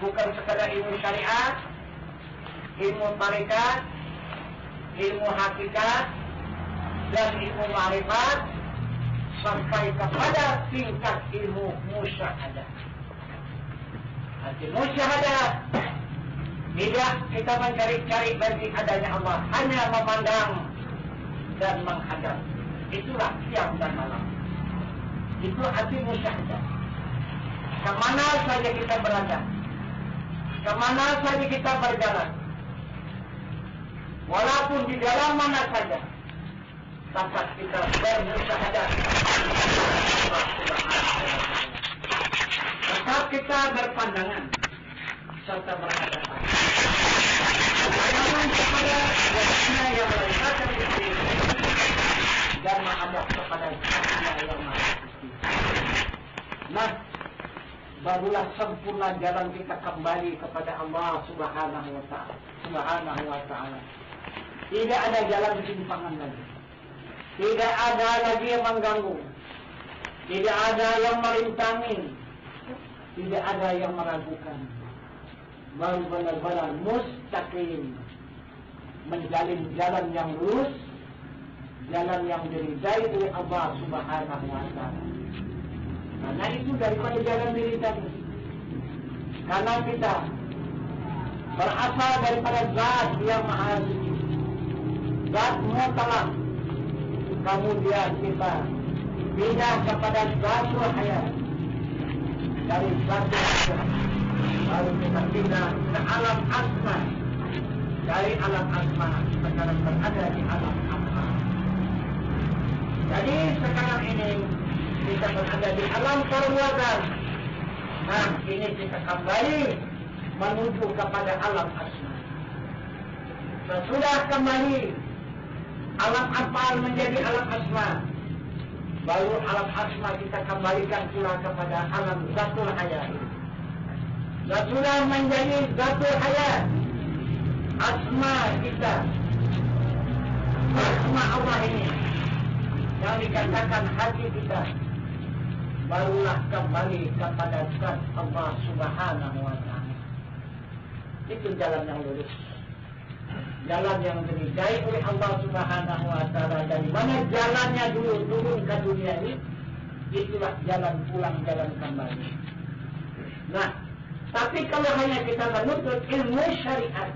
bukan sekadar ilmu syariat, ilmu tarekat, ilmu hakikat, dan ilmu ma'rifat, sampai kepada tingkat ilmu musyahadah. Arti musyahadah, tidak kita mencari-cari bagi adanya Allah, hanya memandang dan menghadap. Itulah siang dan malam. Itu arti musyahadah. Kemana saja kita berada, kemana saja kita berjalan, walaupun di dalam mana saja, dapat kita bermusyahadah. Tetap kita berpandangan serta berhadapan. Pandangan kepada wajahnya yang melihatkan diri dan menghadap kepada Sang yang Maha Suci. Nah, barulah sempurna jalan kita kembali kepada Allah Subhanahu wa Ta'ala. Tidak ada jalan simpangan lagi. Tidak ada lagi yang mengganggu. Tidak ada yang merintangi. Tidak ada yang meragukan. Baru benar-benar mustaqim, menjalin jalan yang lurus, jalan yang diridai oleh Allah Subhanahu wa Ta'ala. Karena itu daripada jalan diri tadi. Karena kita berasal daripada Zat yang Maha Suci, Zat Mutlak. Kemudian kita pindah kepada Zatul Hayat. Dari Zatul Hayat baru kita pindah ke alam asma. Dari alam asma sekarang berada di alam asma. Jadi sekarang ini kita berada di alam perbuatan. Nah, ini kita kembali menuju kepada alam asma. Sesudah kembali alam afal menjadi alam asma, baru alam asma kita kembalikan pula kepada alam zatul hayat. Sesudah menjadi zatul hayat, asma kita, asma Allah ini yang dikatakan hati kita, barulah kembali kepada Zat Allah Subhanahu wa Ta'ala. Itu jalan yang lurus, jalan yang diridai oleh Allah Subhanahu wa Ta'ala. Dari mana jalannya dulu turun ke dunia ini, itulah jalan pulang, jalan kembali. Nah, tapi kalau hanya kita menuntut ilmu syariat,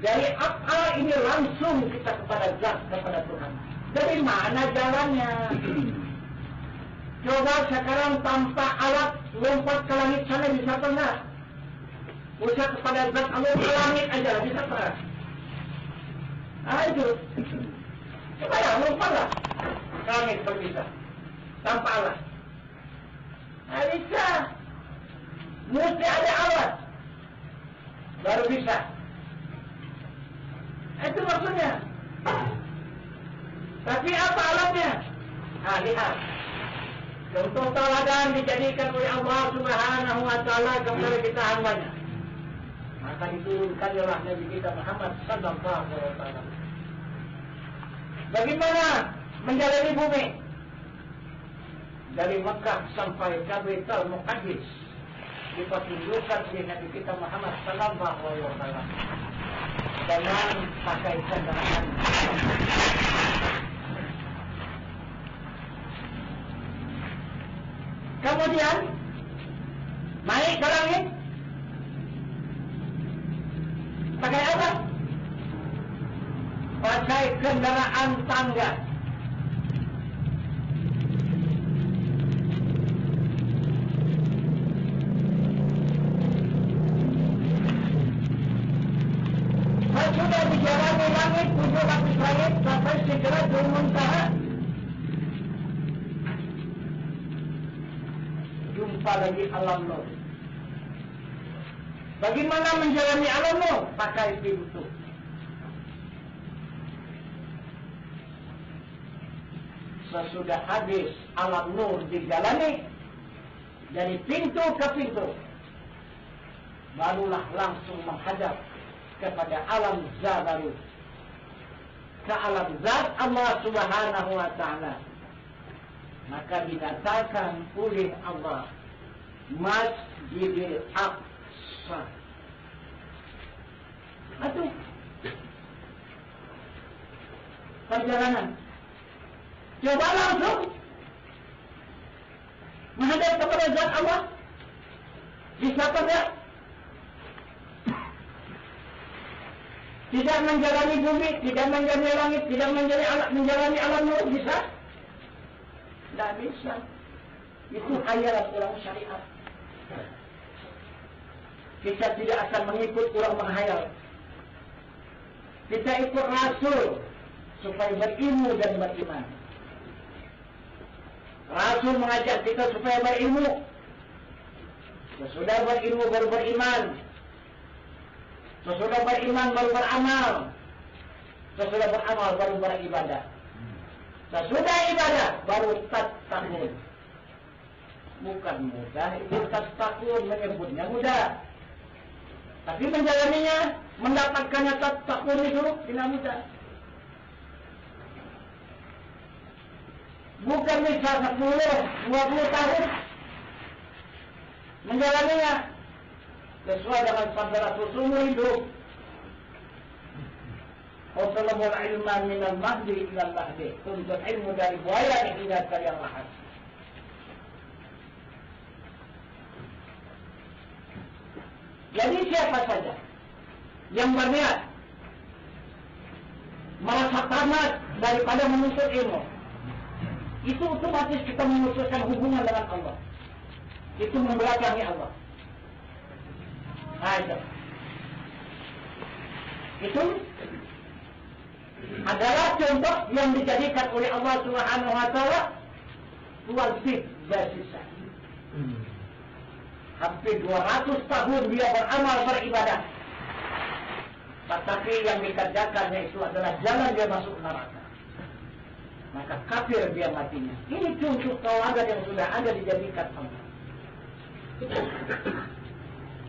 dari apa ini langsung kita kepada Zat, kepada Tuhan. Dari mana jalannya? Coba sekarang tanpa alat lompat ke langit sana bisa enggak? Usah kepada Zat Allah ke langit aja bisa enggak? Nah itu. Coba ya lompatlah ke langit kalau bisa. Tanpa alat. Nah bisa. Mesti ada alat. Baru bisa. Itu maksudnya. Tapi apa alatnya? Nah lihat. Contoh teladan dijadikan oleh Allah Subhanahu wa Ta'ala kepada kita hambanya. Maka diturunkanlah Nabi kita Muhammad sallallahu alaihi wasallam. Bagaimana menjalani bumi? Dari Mekah sampai ke Baitul Muqaddis dipertunjukkan oleh Nabi kita Muhammad sallallahu alaihi wasallam dengan pakai kendaraan. Kemudian naik ke langit pakai apa? Pakai kendaraan tangga. Sudah dijalani langit, 7 lapis langit sampai segera muntaha. Jumpa lagi alam nur. Bagaimana menjalani alam nur? Pakai pintu. Sesudah habis alam nur dijalani dari pintu ke pintu, barulah langsung menghadap kepada alam zat baru, ke alam zat Allah Subhanahu wa Ta'ala. Maka dinyatakan oleh Allah Masjidil Aqsa besar. Aduh. Perjalanan. Coba langsung menghadap kepada zat Allah. Bisa apa enggak? Tidak menjalani bumi, tidak menjalani langit, tidak menjalani alam nur, bisa? Tidak bisa. Itu hayalan orang syariat. Kita tidak akan mengikut orang menghayal. Kita ikut Rasul supaya berilmu dan beriman. Rasul mengajak kita supaya berilmu. Sesudah berilmu baru beriman. Sesudah beriman baru beramal. Sesudah beramal baru beribadah. Sesudah ibadah baru tattaqun. Bukan mudah, itu tattaqun menyebutnya mudah. Tapi menjalaninya, mendapatkannya tattaqun itu tidak mudah. Bukan bisa 10, 20 tahun menjalaninya sesuai dengan sabda Rasul seumur hidup. Talabul ilma minal mahdi ilal lahdi. Tuntut ilmu dari buaya hingga kalian lahat. Jadi siapa saja yang berniat merasa tamat daripada menuntut ilmu, itu otomatis kita memutuskan hubungan dengan Allah. Itu membelakangi Allah. Ada. Itu adalah contoh yang dijadikan oleh Allah Subhanahu wa taala wajib basisah. Hampir 200 tahun dia beramal beribadah. Tetapi yang dikerjakannya itu adalah jalan dia masuk neraka. Maka kafir dia matinya. Ini contoh tauladan yang sudah ada dijadikan Allah.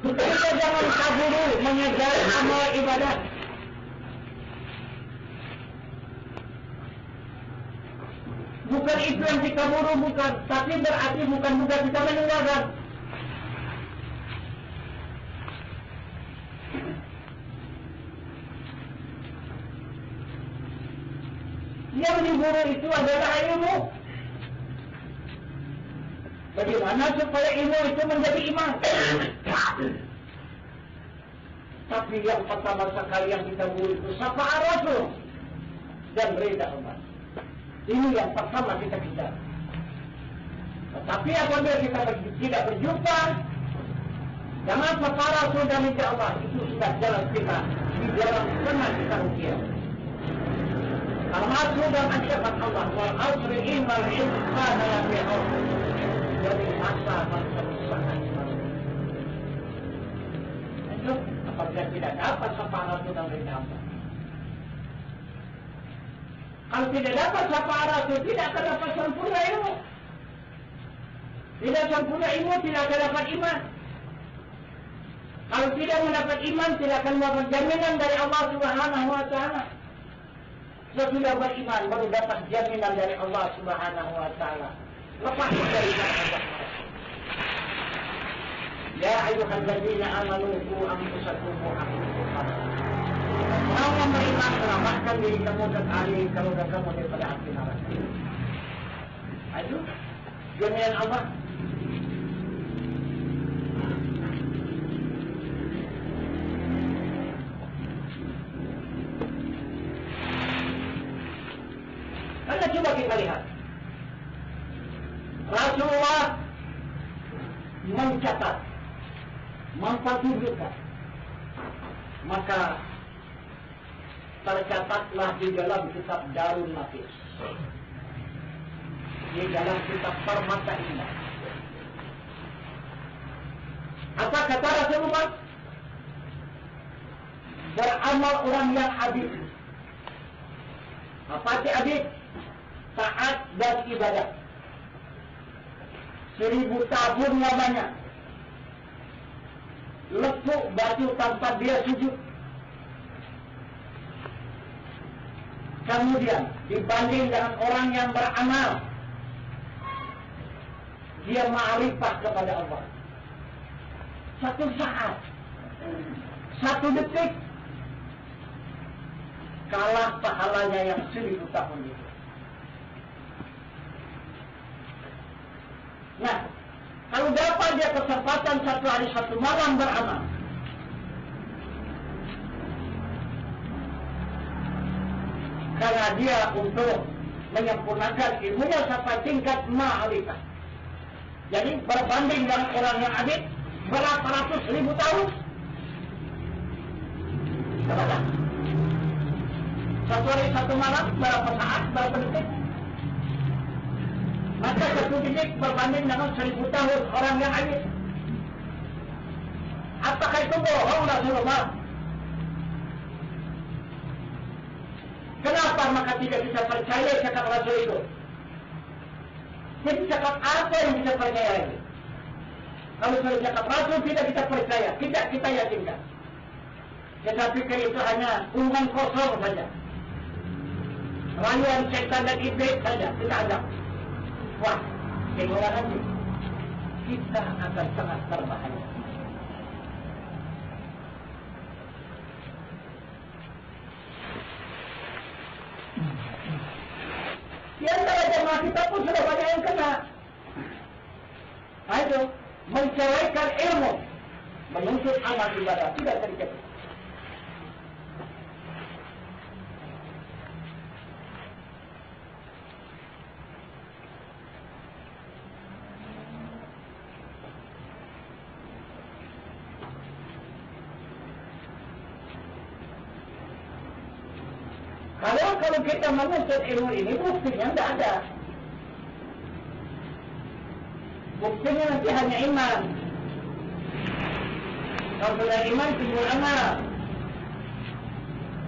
Kita jangan kaburu mengejar amal ibadah. Bukan itu yang dikaburu, bukan. Tapi berarti bukan juga kita meninggalkan. Yang diburu itu adalah ilmu. Bagaimana supaya ilmu itu menjadi iman? Tapi yang pertama sekali yang kita buru itu syafaat Rasul dan rida umat. Ini yang pertama kita kejar. Tetapi apabila kita tidak berjumpa dengan syafaat Rasul dan rida Allah, itu sudah jalan kita di dalam tengah kita rupiah. Al-Masru dan Asyafat Allah wal asri innal insana lafi khusr. Jadi masa sangat itu apabila tidak dapat syafaat Rasul dan rida Allah. Kalau tidak dapat syafaat Rasul, tidak akan dapat sempurna ilmu. Tidak sempurna ilmu, tidak akan dapat iman. Kalau tidak mendapat iman, tidak akan mendapat jaminan dari Allah Subhanahu wa taala. Sesudah beriman baru dapat jaminan dari Allah Subhanahu wa taala. Lepas dari Allah. Ya ayyuhalladzina amanu qu anfusakum wa ahlikum naran. Orang yang beriman selamatkan diri kamu dan ahli keluarga kamu daripada api neraka. Ayo, jaminan Allah. Karena coba kita lihat, Rasulullah mencatat, mempertunjukkan, maka tercatatlah di dalam kitab Darun Nafis, di dalam kitab Permata Indah. Apa kata Rasulullah? Beramal orang yang abid. Apa sih abid? Taat dan ibadah. 1000 tahun lamanya. Lekuk batu tanpa dia sujud. Kemudian dibanding dengan orang yang beramal, dia ma'rifah kepada Allah. Satu saat 1 detik kalah pahalanya yang 1000 tahun itu. Nah, kalau dapat dia kesempatan 1 hari 1 malam beramal, karena dia untuk menyempurnakan ilmunya sampai tingkat ma'rifah. Jadi berbanding dengan orang yang abid berapa ratus ribu tahun. Berapa? 1 hari 1 malam berapa saat, berapa detik? Maka 1 detik berbanding dengan 1000 tahun orang yang abid. Apakah itu bohong Rasulullah? Kenapa maka tidak bisa percaya cakap Rasul itu? Jadi cakap apa yang bisa percaya lagi? Kalau sudah cakap Rasul tidak kita percaya, tidak kita yakinkan. Tetapi itu hanya omongan kosong saja. Rayuan setan dan iblis saja, kita anggap. Wah, keluar nanti kita akan sangat berbahaya. Di antara jemaah kita pun sudah banyak yang kena. Ayo, menceraikan ilmu, menuntut amal ibadah, tidak terjadi. Kalau kita menuntut ilmu ini, buktinya tidak ada. Buktinya nanti hanya iman. Kalau sudah iman, timbul amal.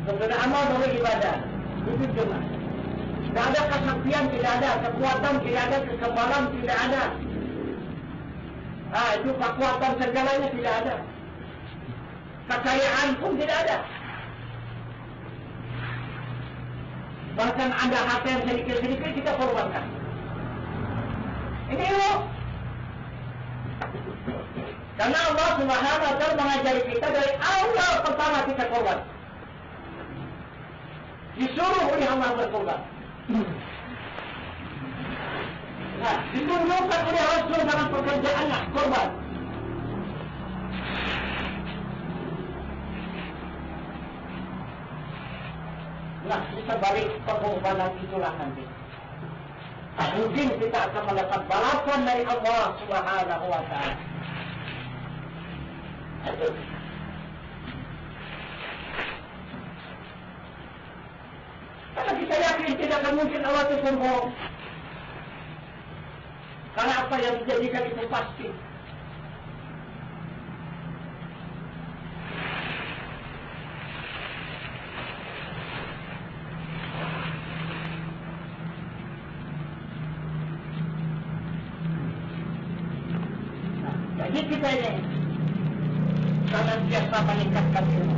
Kalau sudah amal, baru ibadah. Itu cuma. Tidak ada kesaktian, tidak ada. Kekuatan tidak ada. Kekebalan tidak ada. Itu kekuatan segalanya tidak ada. Kekayaan pun tidak ada. Bahkan ada harta yang sedikit-sedikit kita korbankan. Ini ilmu. Karena Allah Subhanahu wa Ta'ala mengajari kita dari awal pertama kita korban. Disuruh oleh Allah berkorban. Nah, ditunjukkan oleh Rasul dalam pekerjaannya korban. Nah, kita balik pengorbanan itulah nanti. Mungkin kita akan mendapat balasan dari Allah Subhanahu wa Ta'ala. Karena kita yakin tidak akan mungkin Allah itu sombong. Karena apa yang dijadikan itu pasti. Jadi kita ini senantiasa meningkatkan ilmu.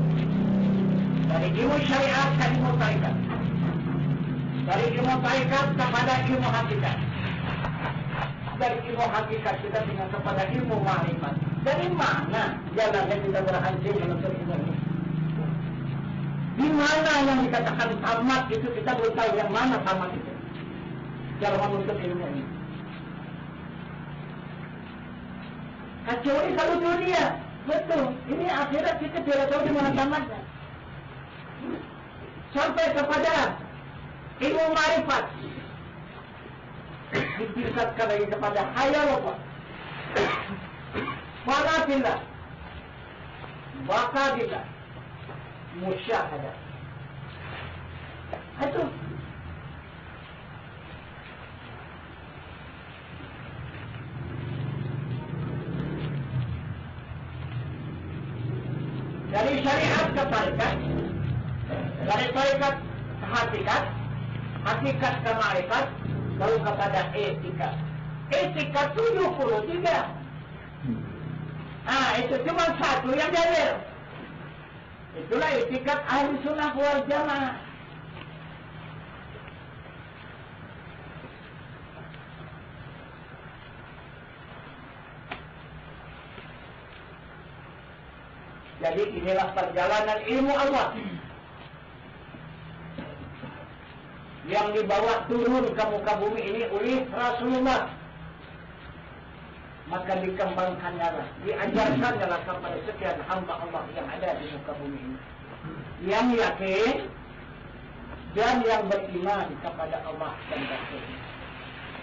Dari ilmu syariat ke ilmu tarikat. Dari ilmu tarikat kepada ilmu hakikat. Dari ilmu hakikat kita tinggal kepada ilmu ma'rifat. Dari mana jalannya kita berhasil menuntut ilmu ini? Di mana yang dikatakan tamat itu kita belum tahu yang mana tamat itu. Jalan menuntut ilmu ini. Kecuali kalau dunia, betul. Ini akhirat kita tidak tahu di mana tamatnya. Sampai kepada ilmu ma'rifat. Ditingkatkan lagi kepada hayal Allah. Fanatillah. Bakadillah. Musyahadah. Itu. Dari syariat ke tarikat, dari tarikat ke hakikat, hakikat ke ma'rifat, lalu kepada etika. Etika 73. Itu cuma satu yang dalil. Itulah etikat ahli sunnah wal jamaah. Jadi inilah perjalanan ilmu Allah yang dibawa turun ke muka bumi ini oleh Rasulullah. Maka dikembangkannya lah, diajarkannya lah kepada sekian hamba Allah yang ada di muka bumi ini, yang yakin dan yang beriman kepada Allah dan Rasul-Nya.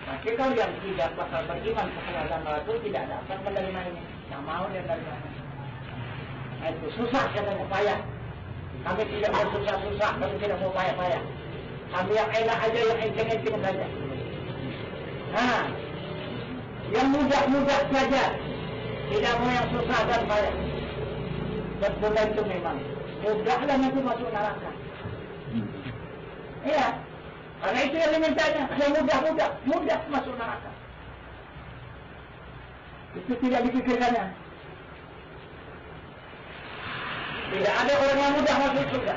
Tapi kalau yang tidak bakal beriman kepada Allah dan Rasul tidak dapat menerima ini, tidak mau dia menerima. Nah, itu susah katanya, payah. Kami tidak mau susah-susah, kami tidak mau payah-payah. Kami yang enak aja, yang enceng-enceng saja. Nah, yang mudah-mudah saja, tidak mau yang susah dan payah. Betul itu memang mudahlah nanti masuk neraka. Iya, karena itu yang dimintanya, yang mudah masuk neraka. Itu tidak dipikirkannya. Tidak ada orang yang mudah masuk surga.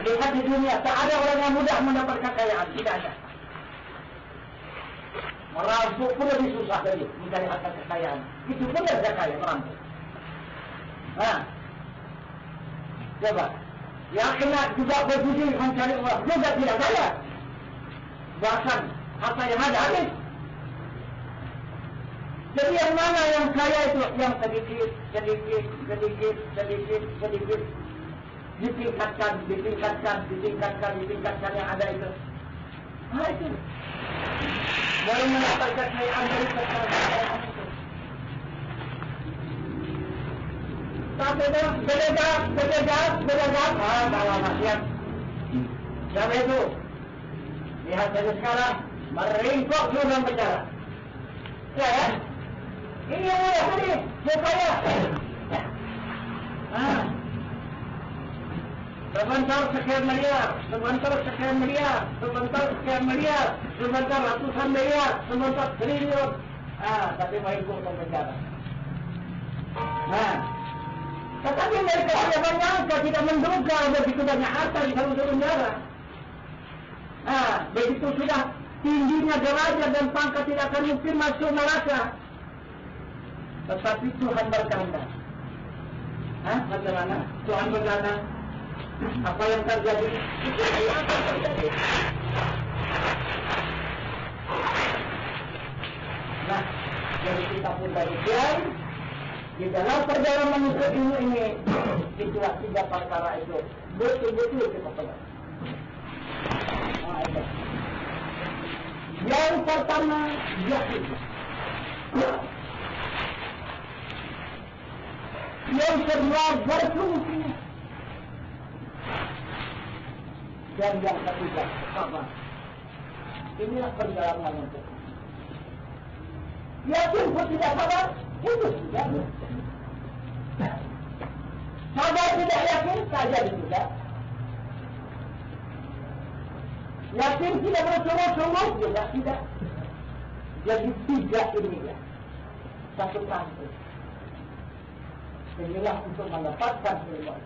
Lihat di dunia, tak ada orang yang mudah mendapat kekayaan, tidak ada. Merampok pun lebih susah dari mencari harta kekayaan. Itu pun tidak kaya merampok. Nah, coba. Yang enak juga berjudi mencari uang juga tidak kaya. Bahkan harta yang ada habis. Jadi yang mana yang kaya itu? Yang sedikit. Ditingkatkan yang ada itu. Nah itu. Baru mendapatkan kekayaan dari kekayaan itu. Tapi berdekat. Kalau maksiat. Siapa itu? Lihat saja sekarang. Meringkuk dalam penjara. Ya? Ini yang mudah tadi. Supaya. Sebentar sekian miliar. Sebentar ratusan miliar. Sebentar triliun. Tapi meringkuk dalam penjara. Tetapi mereka tidak menyangka, tidak menduga begitu banyak harta di dalam penjara. Begitu sudah tingginya derajat dan pangkat tidak akan mungkin masuk neraka. Tetapi Tuhan berkehendak. Bagaimana? Tuhan berkehendak. Apa yang terjadi? Nah, jadi kita pun demikian. Di dalam perjalanan menuntut ilmu ini, itulah 3 perkara itu betul-betul kita pegang. Yang pertama, yakin. Yang kedua, berfungsi. Dan yang ketiga, sabar. Inilah perjalanan menuntut. Yakin pun tidak sabar. Itu tidak. Sabar tidak yakin saja juga. Yakin tidak bersungguh-sungguh juga tidak. Jadi 3 ini ya. Satu kantor. Inilah untuk mendapatkan ilmu.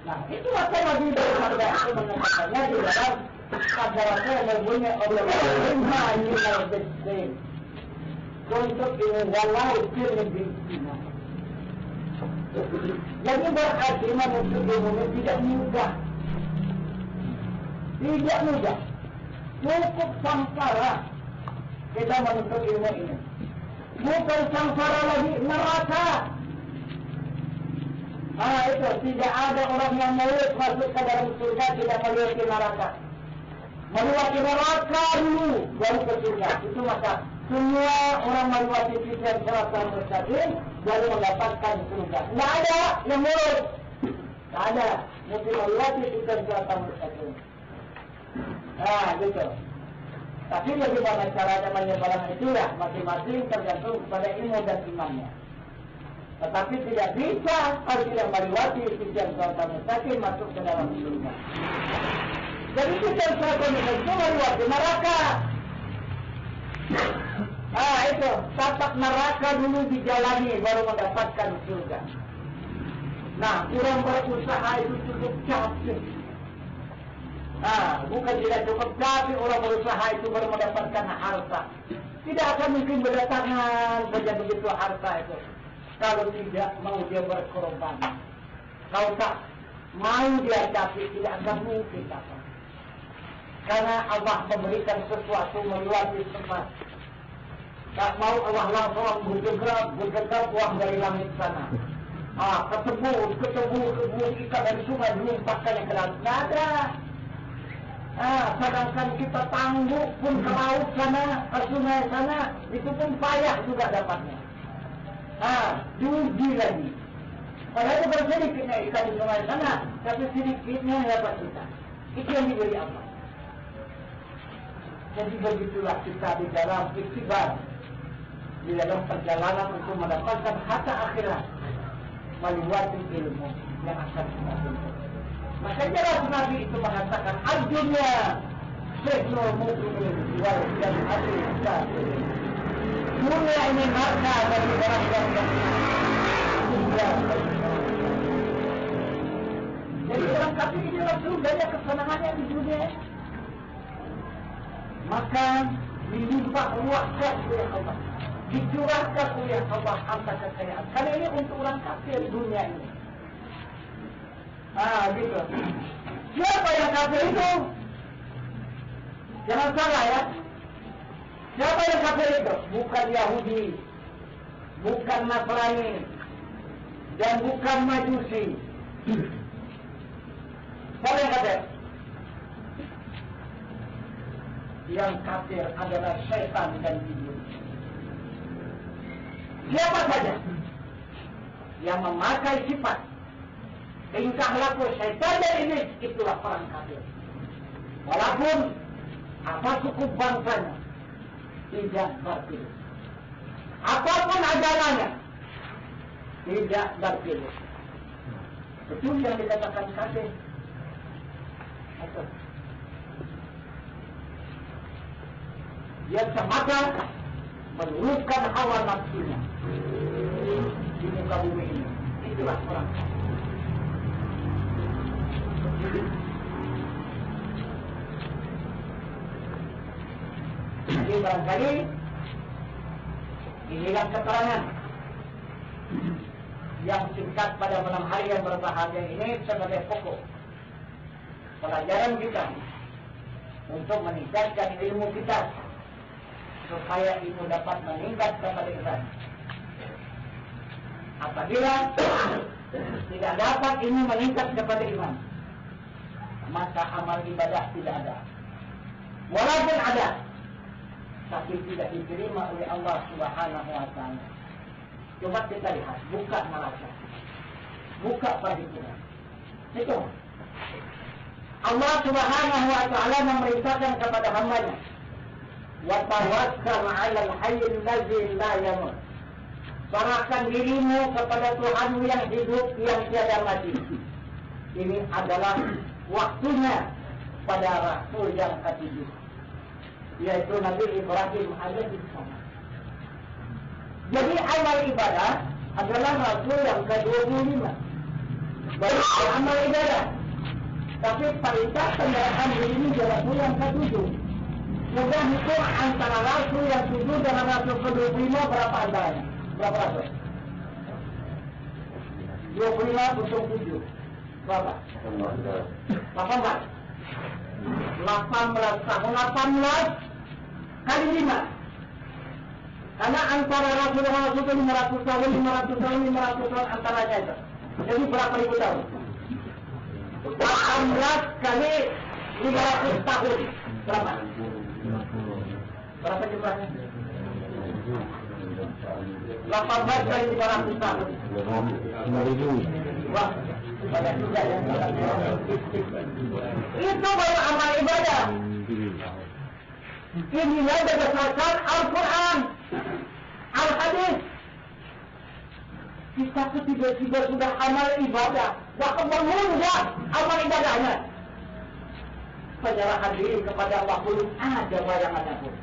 Nah, itulah saya lagi berharga itu mengatakannya di dalam kabarnya yang berbunyi oleh Allah ini untuk ini walau lebih Cina. Jadi berarti menuntut ilmu tidak mudah. Tidak mudah. Cukup samsara kita menuntut ilmu ini. Bukan samsara lagi, neraka. Itu tidak ada orang yang mulut masuk ke dalam surga tidak melewati neraka. Melewati neraka dulu baru ke surga. Itu maka semua orang melewati pikiran siratan mustaqim baru mendapatkan surga. Tidak ada yang mulut. Tidak ada. Mesti melewati pikiran siratan mustaqim. Gitu. Tapi bagaimana caranya menyebarkan itu ya masing-masing tergantung kepada ilmu dan imannya. Tetapi tidak bisa kalau tidak melewati pikiran siratan mustaqim masuk ke dalam surga. Jadi pikiran siratan mustaqim itu melewati neraka. Itu tapak neraka dulu dijalani baru mendapatkan surga. Nah, orang berusaha itu cukup capek. Bukan tidak cukup capek orang berusaha itu baru mendapatkan harta. Tidak akan mungkin berdatangan saja begitu harta itu. kalau tidak mau dia berkorban. Kalau tak mau dia tapi tidak akan mungkin dapat. Karena Allah memberikan sesuatu melalui tempat. Tak mau Allah langsung bergerak uang dari langit sana. Ketemu ikan dari sungai dilumpahkan ke laut. Tidak ada. Sedangkan kita tangguh pun ke laut sana, ke sungai sana, itu pun payah juga dapatnya. Judi lagi. Padahal itu bersedikitnya ikan di sungai sana, tapi sedikitnya dapat kita. Itu yang diberi Allah. Jadi begitulah kita di dalam ikhtibar, di dalam perjalanan untuk mendapatkan harta akhirat, melewati ilmu yang akan kita tuntut. Maka jelas Nabi itu mengatakan al-dunya syekhul mu'min wal jannatu kafir. Dunia ini harta bagi orang yang beriman. Jadi orang kafir ini langsung banyak kesenangannya di dunia. Maka dilimpah ruahkan oleh Allah, dicurahkan oleh Allah harta kekayaan. Karena ini untuk orang kafir dunia ini. Gitu. Siapa yang kafir itu? Jangan salah ya. Siapa yang kafir itu? Bukan Yahudi, bukan Nasrani, dan bukan Majusi. Siapa yang kafir? Yang kafir adalah syaitan dan iblis. Siapa saja yang memakai sifat tingkah laku syaitan dan iblis, itulah orang kafir. Walaupun apa suku bangsanya, tidak berpilih. Apapun agamanya, tidak berpilih. Betul yang dikatakan kafir. Dia semata menurutkan hawa nafsunya di muka bumi ini. Itulah orang kafir. Jadi barangkali inilah keterangan yang singkat pada malam hari yang berbahagia ini sebagai pokok pelajaran kita untuk meningkatkan ilmu kita supaya ilmu dapat meningkat kepada kita. Apabila tidak dapat ilmu meningkat kepada iman, maka amal ibadah tidak ada. Walaupun ada, tapi tidak diterima oleh Allah Subhanahu wa Ta'ala. Coba kita lihat, buka neraka, buka paripurna. Itu Allah Subhanahu wa Ta'ala memerintahkan kepada hamba-Nya, wa tawakkal 'alal hayyil ladzi la yamut. Serahkan dirimu kepada Tuhanmu yang hidup, yang tiada mati. Ini adalah waktunya pada Rasul yang ke-7, yaitu Nabi Ibrahim alaihissalam. Jadi amal ibadah adalah Rasul yang ke-25. Baik amal ibadah, tapi perintah kendaraan diri ini Rasul yang ke-7. Sudah hitung antara Rasul yang 7 dengan Rasul ke-25 berapa antaranya? Berapa Rasul? 25 untuk 7 berapa? 18 tahun. 18 kali 5. Karena antara Rasul dengan Rasul itu 500 tahun antaranya itu. Jadi berapa ribu tahun? 18 kali 500 tahun. Berapa? Berapa jumlahnya? 18 kali 500 tahun. Wah, banyak juga ya. Itu baru amal ibadah. Inilah berdasarkan Al-Quran, Al-Hadis. Kita tiba-tiba sudah amal ibadah, bahkan mengunggah amal ibadahnya. Penyerahan diri kepada Allah belum ada bayangannya pun.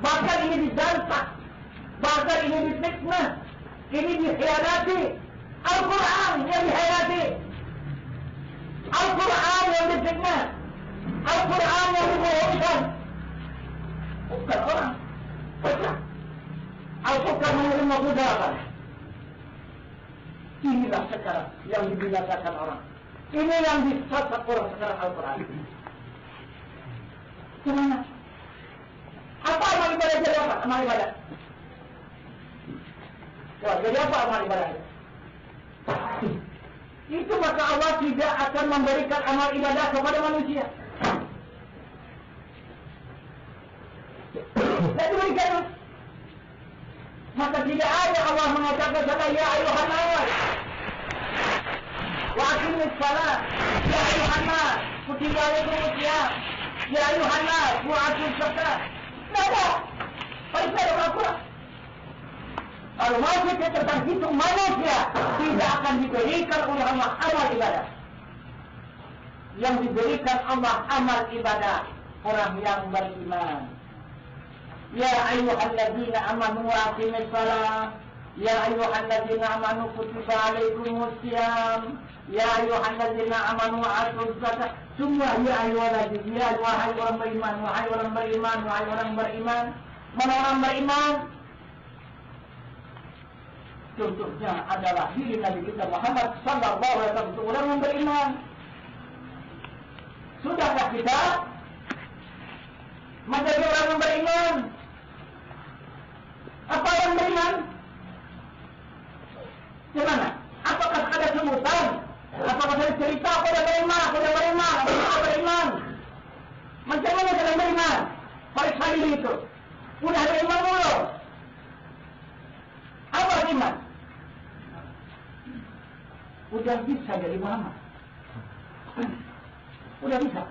Bahkan ini dibantah, bahkan ini difitnah, ini dikhianati. Al-Quran yang dikhianati, Al-Quran yang difitnah, Al-Quran yang dibohongkan. Bukan orang. Al-Quran menerima budaya. Inilah sekarang yang dibinasakan orang. Ini yang disesat orang sekarang Al-Quran. Gimana? Apa amal ibadah jadi apa? Amal ibadah. Wah, jadi apa amal ibadah? Itu maka Allah tidak akan memberikan amal ibadah kepada manusia. Tidak diberikan. Maka tidak ada Allah mengatakan kepada ya ayuhan nas wa aqimus shalah, ya ayuhan nas kutiba alaikumus shiyam, ya ayuhan nas wa atuz zakat. Tidak ada. Baik ada Al-Quran. Kalau manusia tentang hitung manusia tidak akan diberikan oleh Allah amal ibadah. Yang diberikan Allah amal ibadah orang yang beriman. Ya ayyuhalladzina amanu aqimus shalah, ya ayyuhalladzina amanu kutiba alaikumus shiyam, ya ayyuhalladzina amanu atuz zakat. Semua ya ayyuhalladzina, ya wahai orang beriman, wahai orang beriman, wahai orang beriman. Mana orang beriman? Contohnya adalah diri Nabi kita Muhammad sallallahu alaihi wasallam, orang yang beriman. Sudahkah kita menjadi orang yang beriman? Apa yang beriman? Gimana? Apakah ada sebutan? Apakah ada cerita aku dah beriman, aku dah beriman, aku dah beriman? Macam mana kita beriman? Periksa diri itu. Udah beriman belum? Apa iman? Udah bisa jadi Muhammad. Udah bisa.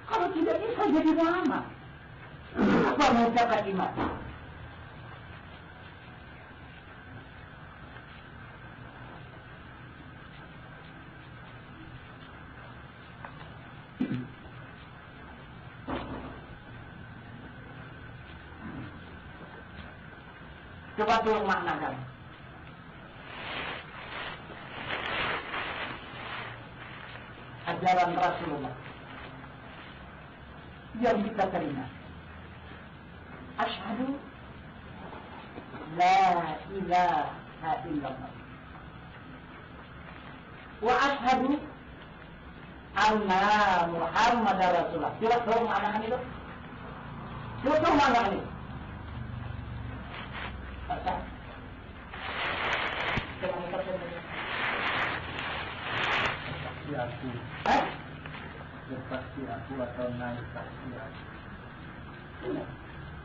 Kalau tidak bisa jadi Muhammad, apa mengucapkan iman? Coba tolong maknakan. Ajaran Rasulullah yang kita terima. Asyhadu la ilaha illallah wa asyhadu anna Muhammadar Rasulullah. Coba tolong maknakan itu. Coba tolong maknakan itu. Pasti aku atau naik pasti aku.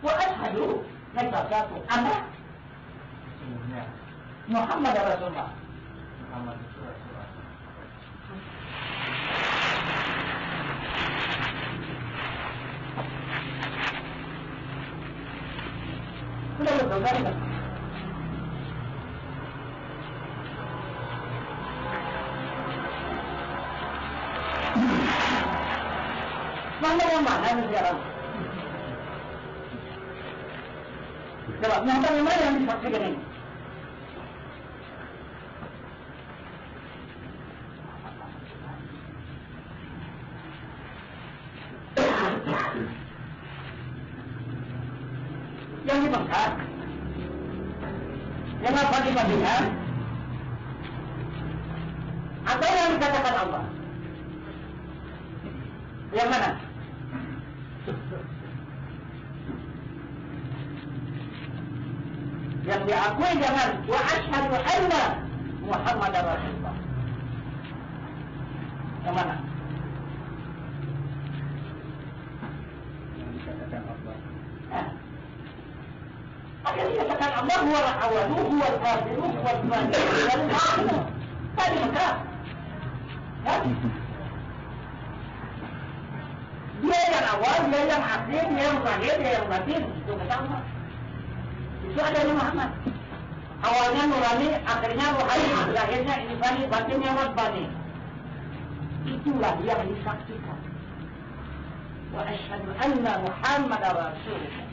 Wa asyhadu naik aku. Anda Sebenarnya Muhammad Rasulullah. Muhammad Rasulullah. Sudah betul kan? Mana yang mana nih sekarang? Coba, yang mana yang disaksikan ini? Yang dibangkat? Yang apa dibandingkan? Atau yang dikatakan Allah? Yang mana? Yang diakui jangan wa asyhadu anna Muhammadar Rasulullah. Yang mana? Yang dikatakan Allah. Yang dikatakan Allah huwal awwalu huwal akhiru huwal zahir wal batin. Tadi maka. Dia yang awal, dia yang akhir, dia yang terakhir, dia yang batin. Itu ketama. Itu adalah Muhammad. Awalnya nurani, akhirnya rohani, akhirnya insani, batinnya rabbani. Itulah yang disaksikan. Wa asyhadu anna Muhammadar Rasulullah.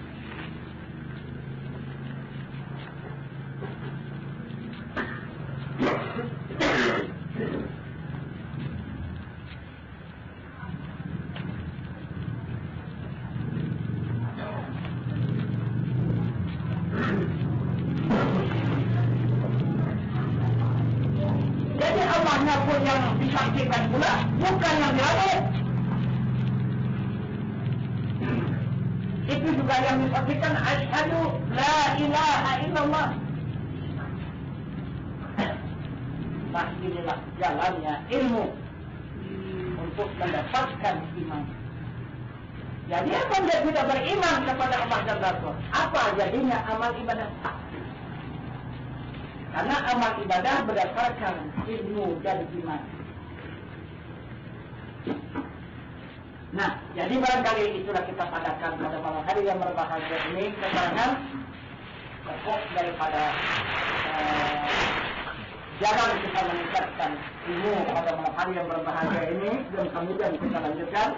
pun yang disaksikan pula bukan yang di langit. Itu juga yang disaksikan asyhadu la ilaha illallah. Nah, inilah jalannya ilmu untuk mendapatkan iman. Jadi apa dia tidak beriman kepada Allah dan Rasul? Apa jadinya amal ibadah? Karena amal ibadah berdasarkan ilmu dan iman. Nah, jadi barangkali itulah kita padakan pada malam hari yang berbahagia ini keterangan pokok daripada jalan kita meningkatkan ilmu pada malam hari yang berbahagia ini, dan kemudian kita lanjutkan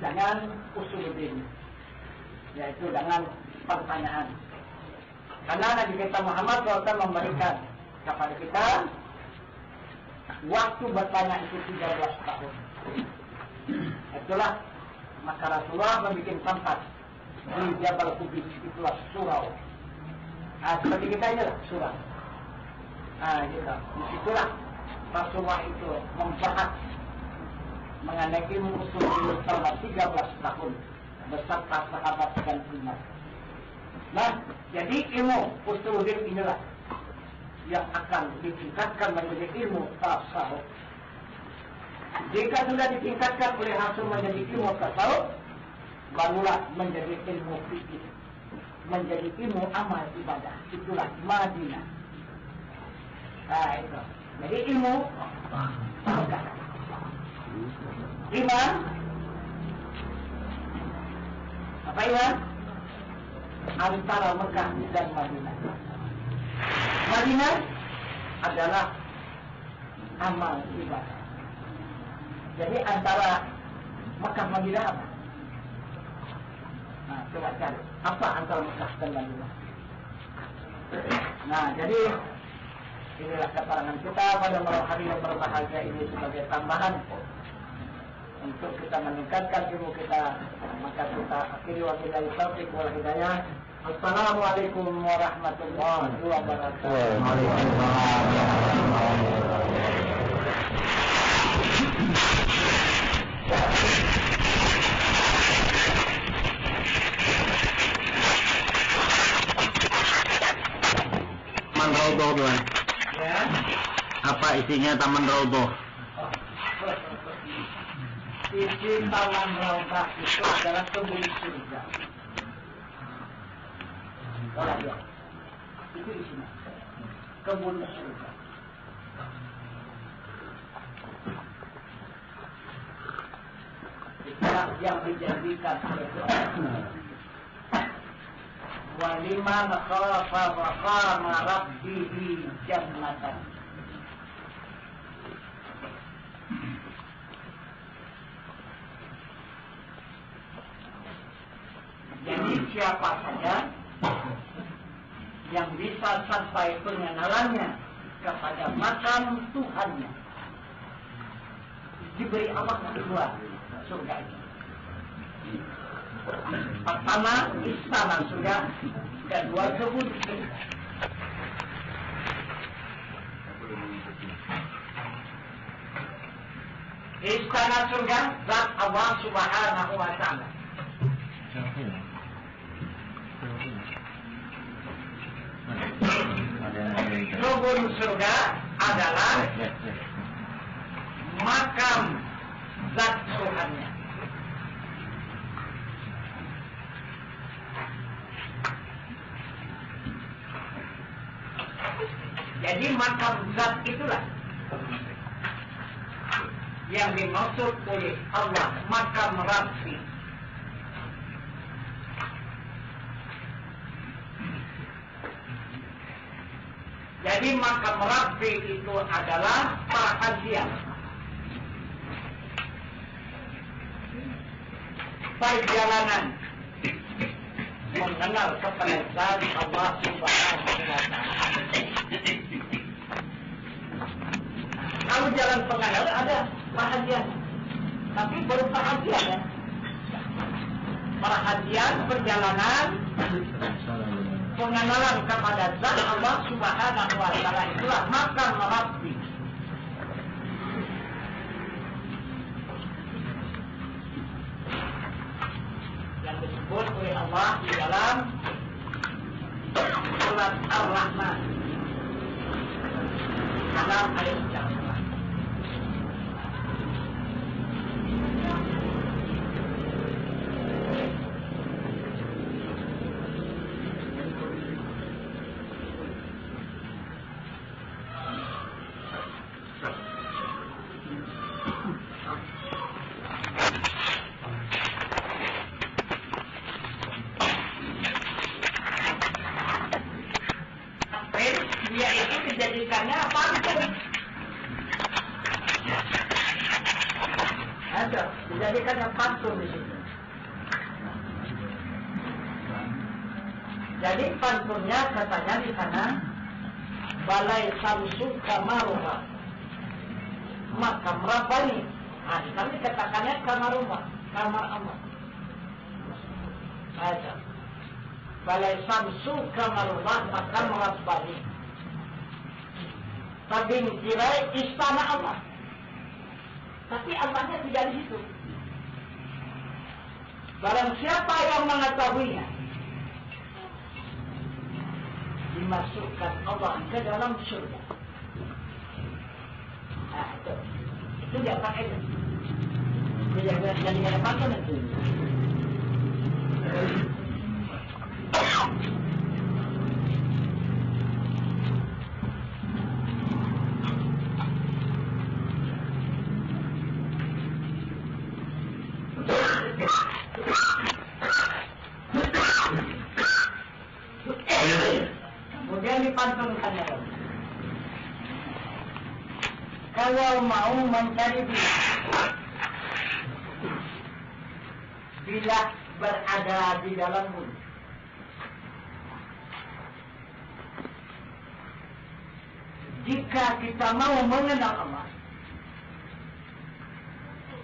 dengan usuluddin, yaitu dengan pertanyaan. Karena Nabi kita Muhammad SAW memberikan kepada kita waktu bertanya itu 13 tahun. Itulah maka Rasulullah membuat tempat di Jabal Qubis, itulah surau. Seperti kita inilah surau. Gitu. Disitulah Rasulullah itu membahas mengenai ilmu usul selama 13 tahun beserta sahabat dan umat. Nah, jadi ilmu usuluddin inilah yang akan ditingkatkan menjadi ilmu tasawuf. Jika sudah ditingkatkan oleh Rasul menjadi ilmu tasawuf, barulah menjadi ilmu fikih, menjadi ilmu amal ibadah. Itulah Madinah. Itu. Jadi ilmu iman. Apa iman? Antara Mekah dan Madinah. Madinah adalah amal ibadah. Jadi antara Mekah dan Madinah apa? Nah, coba cari. Apa antara Mekah dan Madinah? Nah, jadi inilah keterangan kita pada malam hari yang berbahagia ini sebagai tambahan untuk kita meningkatkan ilmu kita. Maka kita akhiri wa billahi taufiq wal hidayah. Assalamualaikum warahmatullahi wabarakatuh. Taman Raudhah, Tuan. Ya. Apa isinya Taman Raudhah? Isi Taman Raudhah itu adalah kebun surga. Kalau ya, itu isinya kebun surga. Itulah yang dijadikan waliman khafa maqama rabbih jannatan. Jadi siapa saja yang bisa sampai pengenalannya kepada makam Tuhannya, diberi Allah kedua surga ini. Pertama istana surga, kedua kebun surga. Istana surga zat Allah Subhanahu wa Ta'ala. Kebun surga adalah makam zat Tuhannya. Jadi makam zat itulah yang dimaksud oleh Allah, makam Rabbi. Jadi makam Rabbi itu adalah perhatian, perjalanan mengenal kepada zat Allah Subhanahu wa Ta'ala. Kalau jalan pengenalan ada perhatian, tapi baru perhatian ya. Perhatian perjalanan pengenalan kepada zat Allah Subhanahu wa Ta'ala itulah makam Rabbi. surat Ar-Rahman. Alam ayat yang dia itu dijadikannya apa? Ada, dijadikannya pantun di situ. Jadi pantunnya katanya di sana balai samsu kamarumah makam Rabbani. Nah, kami katakannya kamarumah, kamar Allah. Ada balai samsu kamarumah makam Rabbani. Tapi kira istana Allah. Tapi Allahnya tidak di situ. Barang siapa yang mengetahuinya, dimasukkan Allah ke dalam surga. Nah, itu dia pakai itu. Dia jadi ada pakai itu. Kemudian dipantunkannya. Kalau mau mencari bila berada di dalam bumi, jika kita mau mengenal Allah,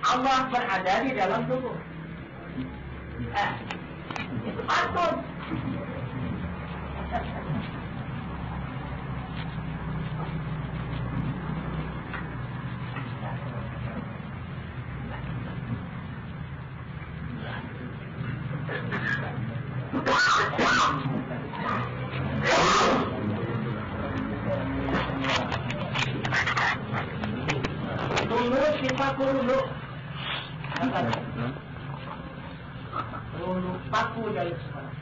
Allah berada di dalam tubuh. Itu pantun. Dulu kita dulu. Dulu paku dari sekarang.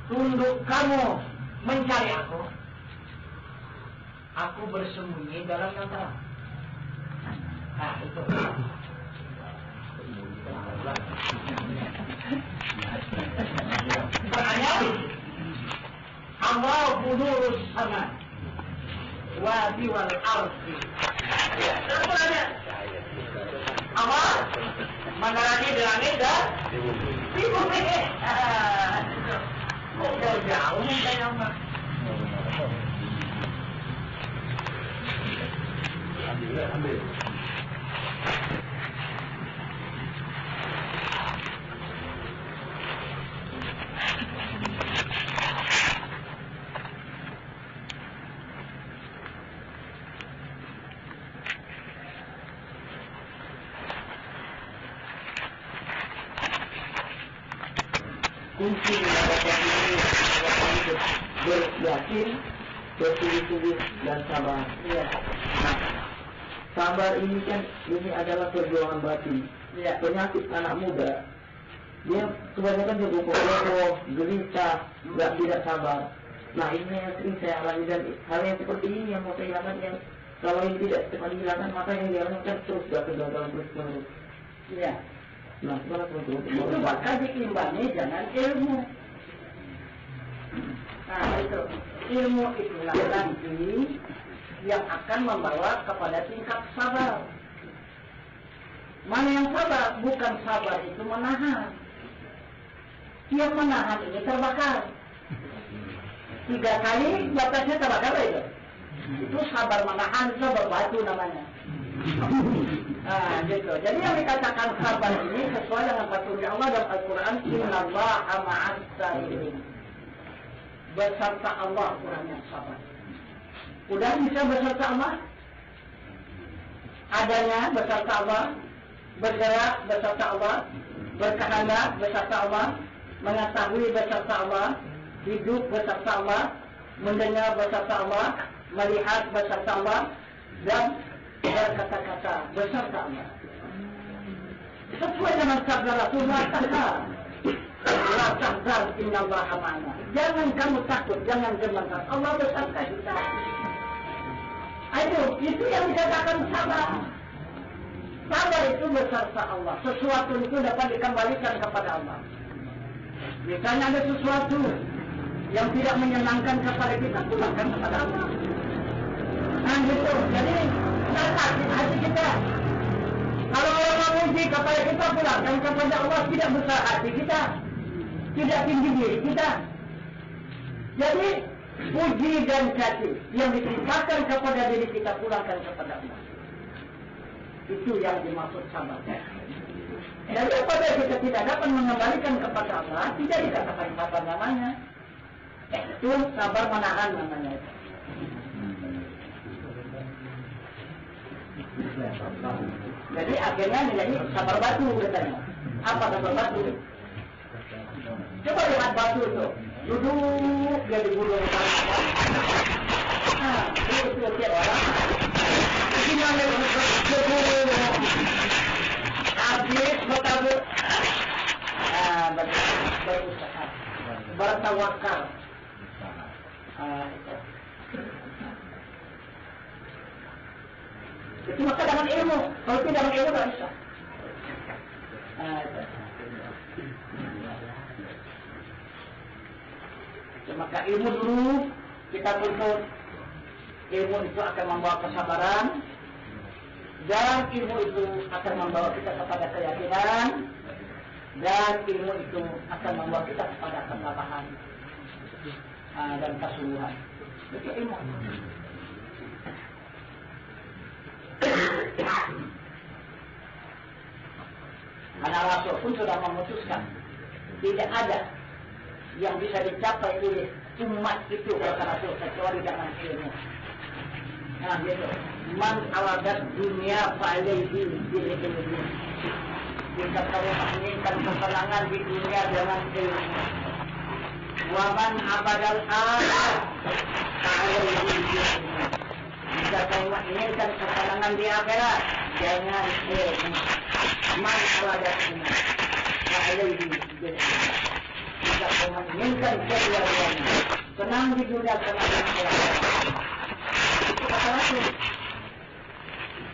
Tunduk kamu mencari aku. Aku bersembunyi dalam yang terang. Nah, itu. Pertanyaan, Allah nurus sama wadi wal ardi. Allah mana lagi di langit dan di bumi. Jauh nih Allah. Ambil. Kunci mendapatkan ini beryakin, bertulis-tulis dan sabar. Ya. Nah, sabar ini kan ini adalah perjuangan batin. Ya. Penyakit anak muda, dia kebanyakan juga kokoh, gelisah, tidak sabar. Nah ini yang sering saya alami dan hal yang seperti ini yang mau saya hilangkan, yang kalau ini tidak cepat dihilangkan maka yang dihilangkan terus gak kegagalan terus-menerus. Iya. Nah, itu maka diimbangi dengan ilmu. Nah, itu ilmu itulah nanti yang akan membawa kepada tingkat sabar. Mana yang sabar? Bukan sabar itu menahan. Yang menahan ini terbakar. 3 kali batasnya terbakar itu. Itu sabar menahan, sabar batu namanya. Nah, gitu. Jadi yang dikatakan sabar ini sesuai dengan petunjuk Allah dalam Al-Quran, Innallaha ma'as sabirin. Beserta Allah orang yang sabar. Udah bisa beserta Allah? Adanya beserta Allah, bergerak beserta Allah, berkehendak beserta Allah. mengetahui beserta Allah, hidup beserta Allah, mendengar beserta Allah, melihat beserta Allah, dan berkata-kata beserta Allah. Sesuai dengan sabda Rasulullah La tahzan innallaha ma'ana. Jangan kamu takut, jangan gemetar. Allah beserta kita. Itu yang dikatakan sabar. Sabar itu beserta Allah. Sesuatu itu dapat dikembalikan kepada Allah. Misalnya ada sesuatu yang tidak menyenangkan kepada kita, pulangkan kepada Allah. Nah gitu. Jadi datang hati kita. Kalau orang memuji kepada kita, pulangkan kepada Allah. Tidak besar hati kita, tidak tinggi diri kita. Jadi puji dan caci yang ditimpakan kepada diri kita, pulangkan kepada Allah. Itu yang dimaksud sabar. Dan apabila kita tidak dapat mengembalikan kepada Allah, tidak dikatakan sabar namanya. Itu sabar menahan namanya. Jadi akhirnya menjadi sabar batu katanya. Apa sabar batu? Coba lihat batu itu. Duduk dia di gulung. Nah, itu tiap orang. Gimana betul? Habis bertabur. Berusaha. Bertawakal. Itu maka dengan ilmu. Kalau tidak dengan ilmu tidak bisa. Maka ilmu dulu kita tuntut. Ilmu itu akan membawa kesabaran, dan ilmu itu akan membawa kita kepada keyakinan, dan ilmu itu akan membawa kita kepada ketabahan dan kesungguhan. Itu ilmu. Karena Rasul pun sudah memutuskan tidak ada yang bisa dicapai oleh umat itu kata Rasul kecuali dengan ilmu. Nah gitu. Man aladat dunia fa'alaihi bil ilmi. Jika kamu menginginkan kesenangan di dunia dengan ilmu. Wa man abadal akhirah fa'alaihi bil ilmi. Jika kamu menginginkan kesenangan di akhirat dengan ilmu. Man aladat dunia fa'alaihi bil ilmi. Jika kamu menginginkan kedua-duanya, senang di dunia, senang di akhirat. Itu kata Rasul.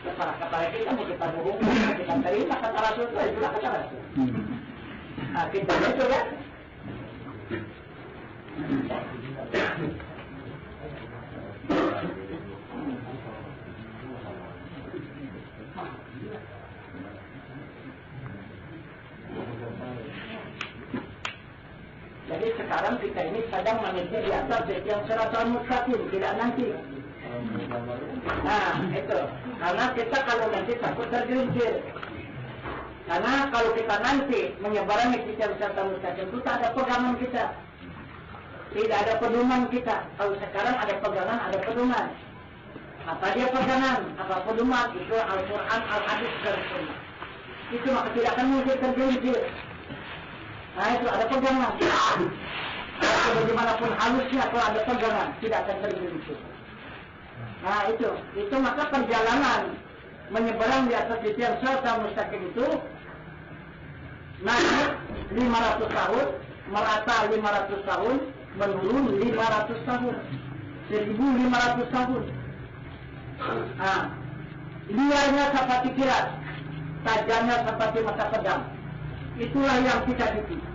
Kepala kita mau kita bohong, kita terima kata Rasul itu, itulah kata Rasul. Nah, kita itu ya. Jadi sekarang kita ini sedang menuju di atas yang siratal mustaqim, tidak nanti. Nah, itu. Karena kita kalau nanti takut tergelincir. Karena kalau kita nanti menyebarannya kita siratal mustaqim itu tak ada pegangan kita. Tidak ada pedoman kita. Kalau sekarang ada pegangan, ada pedoman. Apa dia pegangan? Apa pedoman? Itu Al-Quran, Al-Hadis, dan Sunnah. Itu maka tidak akan mungkin tergelincir. Nah itu ada pegangan. Bagaimanapun halusnya kalau ada pegangan tidak akan tergelincir. Nah itu maka perjalanan menyeberang di atas tiang siratal mustaqim itu naik 500 tahun, merata 500 tahun, menurun 500 tahun, 1500 tahun. Nah, liarnya seperti kilat, tajamnya seperti mata pedang. Itulah yang kita dipilih.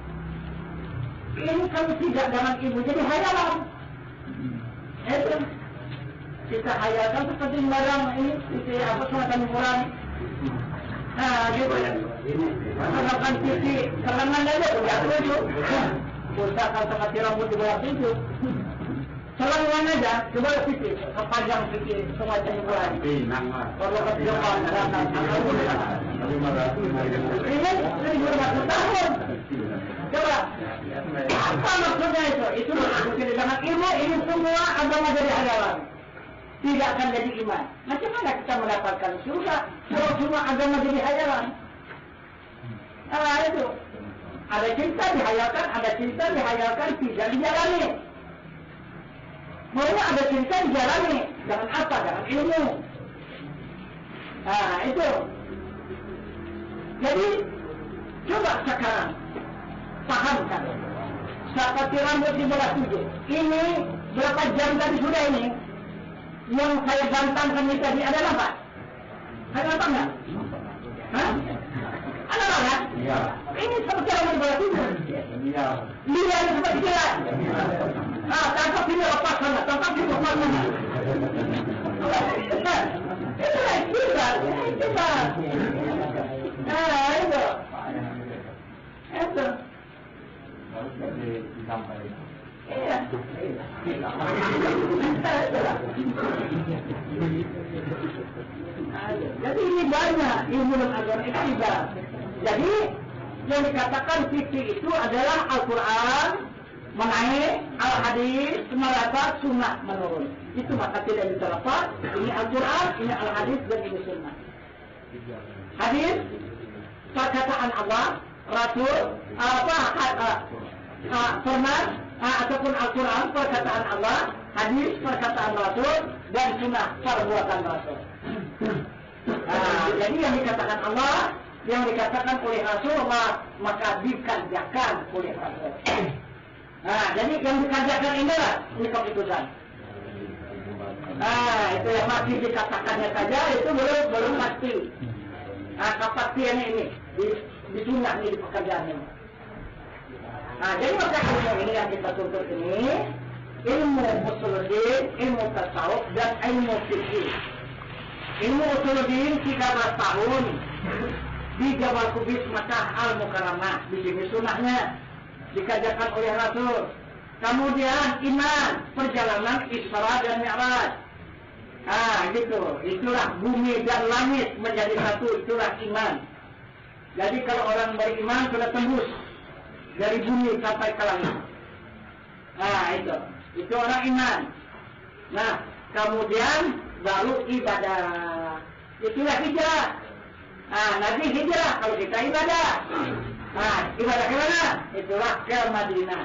Ini kalau tidak dengan ilmu jadi hayalan. Itu kita hayalkan seperti barang ini, itu apa semacam ukuran. Nah, gitu ya. Menggunakan TV, serangan aja udah itu. Usahakan seperti rambut di bawah pintu. Serangan aja, coba TV, sepanjang TV, semacam ukuran. Kalau kebijakan, ini 1500 tahun. Coba, apa maksudnya itu? Itu maksudnya dengan ilmu, ini semua agama jadi hayalan. Tidak akan jadi iman. Macam mana kita mendapatkan surga? Kalau semua agama jadi hayalan. Nah itu. Ada cinta dihayalkan, tidak dijalani. Maunya ada cinta dijalani, jangan apa, jangan ilmu. Nah, itu. Jadi, coba sekarang pahamkan. Seperti rambut di belah 7. Ini berapa jam tadi sudah ini? Yang saya bantangkan ini tadi adalah apa? Ada apa enggak? Hah? Ada apa enggak? Iya. Ini seperti rambut di belah 7. Iya. Dia ini seperti jalan. Tangkap ini lepas sana, tangkap ini lepas sana. Itulah kita. Itu. Harus disampaikan. Iya. Jadi ini banyak ilmu agama ibadah. Jadi yang dikatakan fikih itu adalah Al-Quran menaik, Al-Hadis merata, Sunnah menurun. Itu maka tidak bisa lepas. Ini Al-Quran, ini Al-Hadis dan ini Sunnah. Hadis perkataan Allah, Rasul, Firman ataupun Al-Quran perkataan Allah, Hadis perkataan Rasul dan Sunnah perbuatan Rasul. Jadi yang dikatakan Allah, yang dikatakan oleh Rasulullah, maka dikerjakan oleh Rasul. Jadi yang dikerjakan inilah ini keputusan. Itu yang masih dikatakannya saja itu belum pasti. Kepastiannya ini di sunnah ini di pekerjaan ini. Jadi maka ilmu ini yang kita tuntut ini ilmu usuluddin, ilmu tasawuf dan ilmu fikih. Ilmu usuluddin 13 tahun di Jabal Kubis Makkah Al-Mukarramah, di sini sunnahnya dikerjakan oleh Rasul. Kemudian iman, perjalanan Isra dan Mi'raj. Gitu. Itulah bumi dan langit menjadi satu, itulah iman. Jadi kalau orang beriman sudah tembus dari bumi sampai ke langit. Itu orang iman. Kemudian baru ibadah. Itulah hijrah. Nanti hijrah kalau kita ibadah. Ibadah ke mana? Itulah ke Madinah.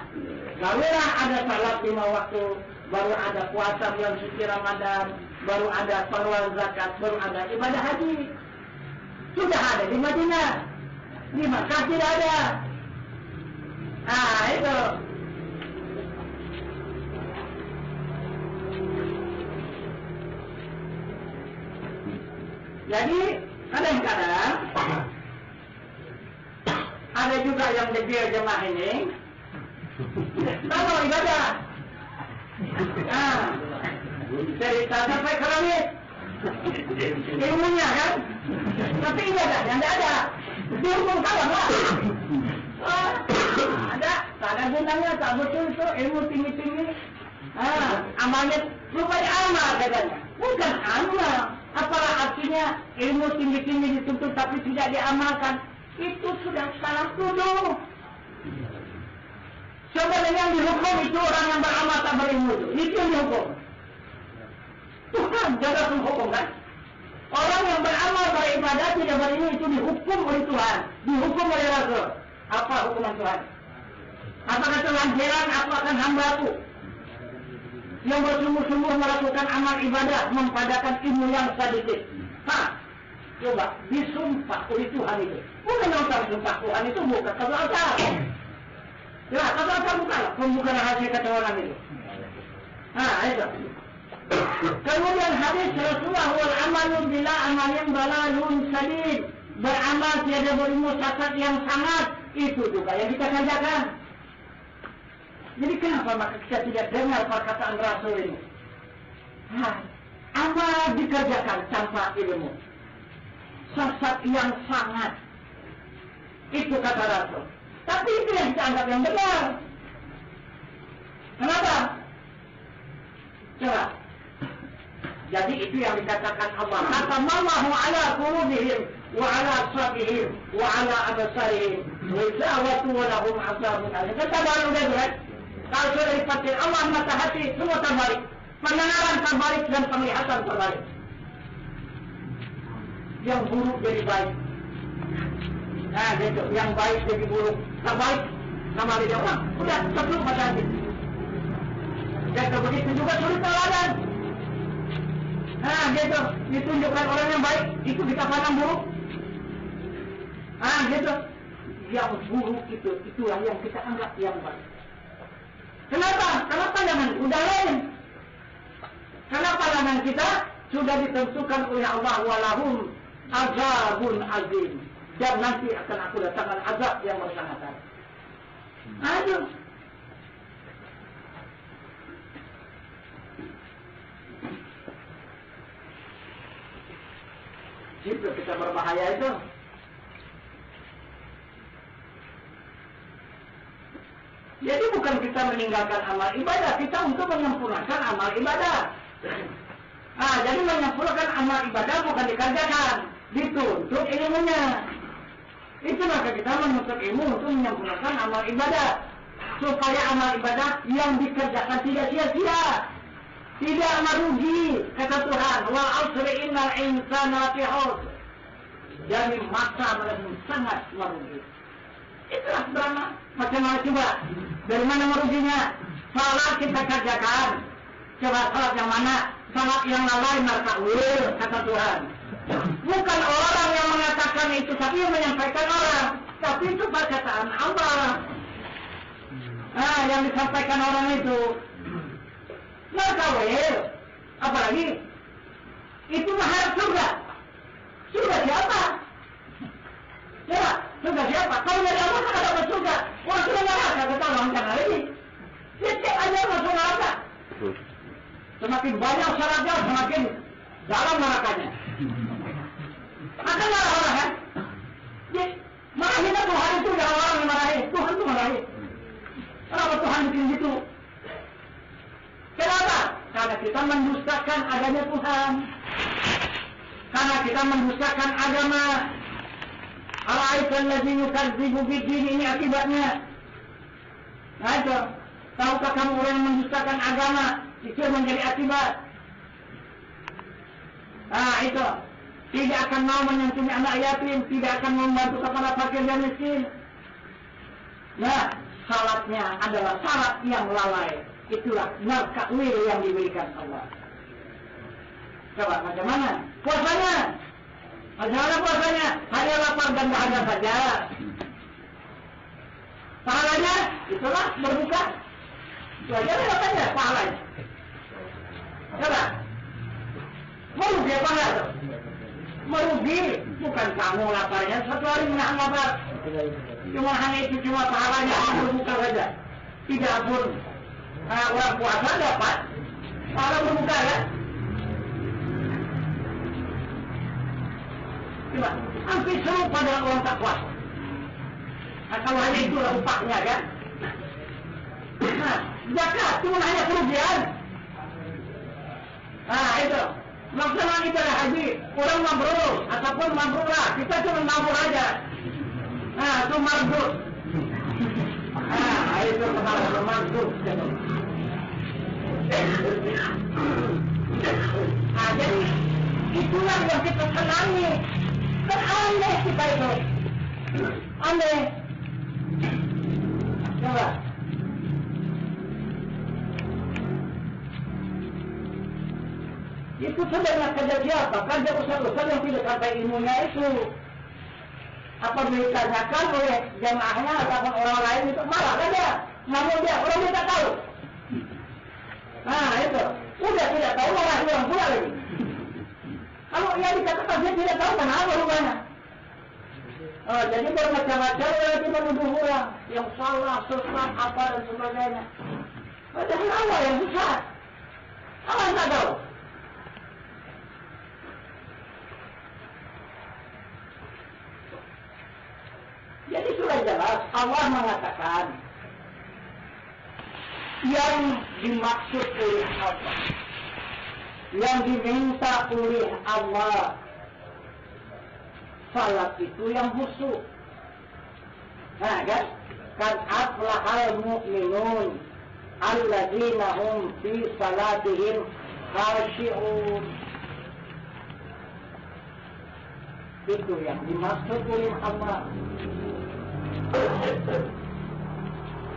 Barulah ada salat 5 waktu, baru ada puasa bulan suci Ramadan, baru ada salat zakat, baru ada ibadah haji. Sudah ada di Madinah. Di Makkah tidak ada. Itu. Jadi kadang-kadang ada juga yang debir jemaah ini kalau ibadah cerita sampai ke langit ilmunya kan, tapi ibadah yang tidak ada dihukum kalah lah. Ada gunanya, tak betul itu ilmu tinggi-tinggi. Amalnya rupanya amal katanya, bukan amal. Apalah artinya ilmu tinggi-tinggi dituntut tapi tidak diamalkan? Itu sudah salah tuduh. Sebenarnya yang dihukum itu orang yang beramal tak berilmu itu yang dihukum. Tuhan jaga hukum kan? Orang yang beramal beribadah tidak berilmu itu dihukum oleh Tuhan, dihukum oleh Rasul. Apa hukuman Tuhan? Apakah Tuhan heran aku akan hamba-Ku yang bersungguh-sungguh melakukan amal ibadah, mempadakan ilmu yang sedikit? Coba disumpah oleh Tuhan itu. Bukan yang sumpah Tuhan itu bukan kata asal. Ya, kata asal bukan rahasia kata orang itu. Itu. Kemudian hadis Rasulullah wal amalu bila amalin balalun sadid. Beramal tiada berilmu sesat yang sangat, itu juga yang kita kerjakan. Jadi kenapa maka kita tidak dengar perkataan Rasul ini? Amal dikerjakan tanpa ilmu. Sesat yang sangat. Itu kata Rasul. Tapi itu yang kita anggap yang benar. Kenapa? Coba. Jadi itu yang dikatakan Allah. Katamallahu ala qulubihim wa ala absarihim wa ala absarihim wisawatu wa lahum azabun alim. Kita baru lihat. Kalau sudah dipakai Allah mata hati semua terbalik. Pendengaran terbalik dan penglihatan terbalik. Yang buruk jadi baik. Gitu. Yang baik jadi buruk. tak baik sama lidah orang. Udah, sebelum pada hati. Dan begitu juga suri tauladan. Nah, gitu. Ditunjukkan orang yang baik, itu kita pandang buruk. Ah, gitu. Yang buruk itu, itulah yang kita anggap yang baik. Kenapa? Karena pandangan udah lain. Karena pandangan kita sudah ditentukan oleh Allah, walahum azabun azim. Dan nanti akan aku datangkan azab yang bersangkutan. Aduh. Itu kita berbahaya itu. Jadi bukan kita meninggalkan amal ibadah, kita untuk menyempurnakan amal ibadah. Nah, jadi menyempurnakan amal ibadah bukan dikerjakan, dituntut ilmunya. Itu maka kita menuntut ilmu untuk menyempurnakan amal ibadah, supaya amal ibadah yang dikerjakan tidak sia-sia, tidak merugi. Kata Tuhan, wal asri innal insana lafi khusr. Jadi masa merugi, sangat merugi. Itulah drama. Macam mana coba? Dari mana meruginya? Salat kita kerjakan. Coba salat yang mana? Salat yang lalai marka'ul, kata Tuhan. Bukan orang yang mengatakan itu, tapi yang menyampaikan orang. Tapi itu perkataan Allah. Nah, yang disampaikan orang itu marka'ul. Apalagi? Itu mengharap surga. Surga siapa? Coba, surga siapa? Kalau dari Allah kan ada surga. Orang surga neraka, kata Allah jangan lagi. Cek aja masuk neraka. Semakin banyak syaratnya, semakin dalam nerakanya. Akan marah orang kan? Marahinnya Tuhan itu jangan orang yang marahin. Tuhan itu marahin. Kenapa Tuhan bikin gitu? Kenapa? Karena kita mendustakan adanya Tuhan. Karena kita mendustakan agama. Al-Aitan ladzi yukadzibu bid-din, ini akibatnya. Nah itu, tahukah kamu orang yang mendustakan agama, itu menjadi akibat. Nah itu, tidak akan mau menyantuni anak yatim, tidak akan membantu kepada fakir dan miskin. Nah, salatnya adalah salat yang lalai. Itulah narka'wil yang diberikan Allah. Coba macam mana? Puasanya. Bagaimana puasanya? Hanya lapar dan dahaga saja. Pahalanya, itulah berbuka. Itu aja lah katanya, pahalanya. Coba. Merugi apa enggak? Merugi. Bukan kamu laparnya. Satu hari menahan lapar. Cuma hanya itu, cuma pahalanya berbuka saja. Tidak pun orang puasa dapat pahala berbuka ya. Coba, hampir serupa dengan orang tak puasa. Nah, kalau hanya itulah upahnya kan. Nah, zakat cuma hanya kerugian. Nah, itu. Maksudnya ibadah haji, orang mabrur ataupun mabrurah, kita cuma mabrur aja. Nah, itu mabrur. Nah, itu kepala mabrur. Nah, jadi itulah yang kita senangi. Kan aneh kita itu. Aneh. Coba. Itu sebenarnya kerja siapa? Kerja ustaz-ustaz yang tidak sampai ilmunya itu. Apa ditanyakan oleh jamaahnya ataupun orang lain itu malah saja. Namun dia, orang tidak tahu. Nah itu. Udah tidak tahu malah orang pula lagi. Kalau yang dikatakan dia tidak tahu kenapa rupanya. Jadi bermacam-macam lagi menuduh orang yang salah, sesat, apa dan sebagainya. Padahal Allah yang sesat. Allah tak tahu. Jadi sudah jelas Allah mengatakan yang dimaksud oleh Allah, yang diminta oleh Allah, salat itu yang khusyuk. Nah kan aflahal mu'minun alladzina hum fi salatihim khashi'un. Itu yang dimaksud oleh Allah.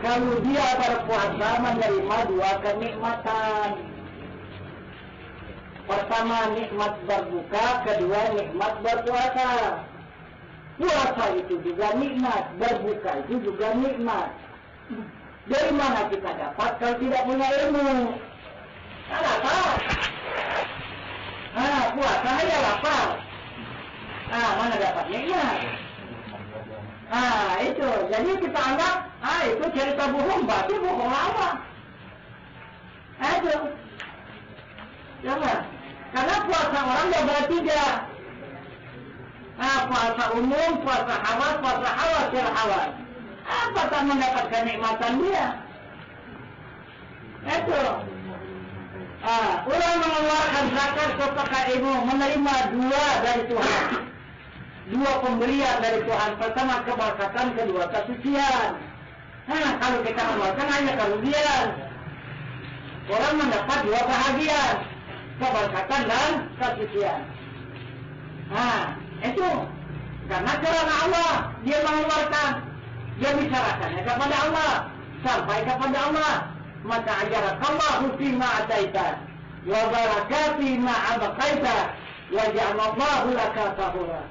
Kalau dia berpuasa menerima dua kenikmatan. Pertama nikmat berbuka, kedua nikmat berpuasa. Puasa itu juga nikmat, berbuka itu juga nikmat. Dari mana kita dapat kalau tidak punya ilmu? Tak dapat. Puasa aja lapar. Mana dapat nikmat? Itu. Jadi kita anggap, itu cerita bohong, berarti bohong lama. Itu. Jangan. Karena puasa orang dia bertiga. Puasa umum, puasa hawas, hawas. Apa tak mendapatkan nikmatan dia? Itu. Orang mengeluarkan zakat kepada ilmu, menerima dua dari Tuhan. Dua pemberian dari Tuhan. Pertama keberkatan, kedua kesucian. Kalau kita mengeluarkan hanya kerugian. Orang mendapat dua bahagian. Keberkatan dan kesucian. Itu. Karena kerana Allah, dia mengeluarkan. Dia bicarakannya kepada Allah. Sampai kepada Allah. Maka ajarakallahu fima ataita. Wa barakati ma abaqaita. Wa ja'alallahu laka tahura.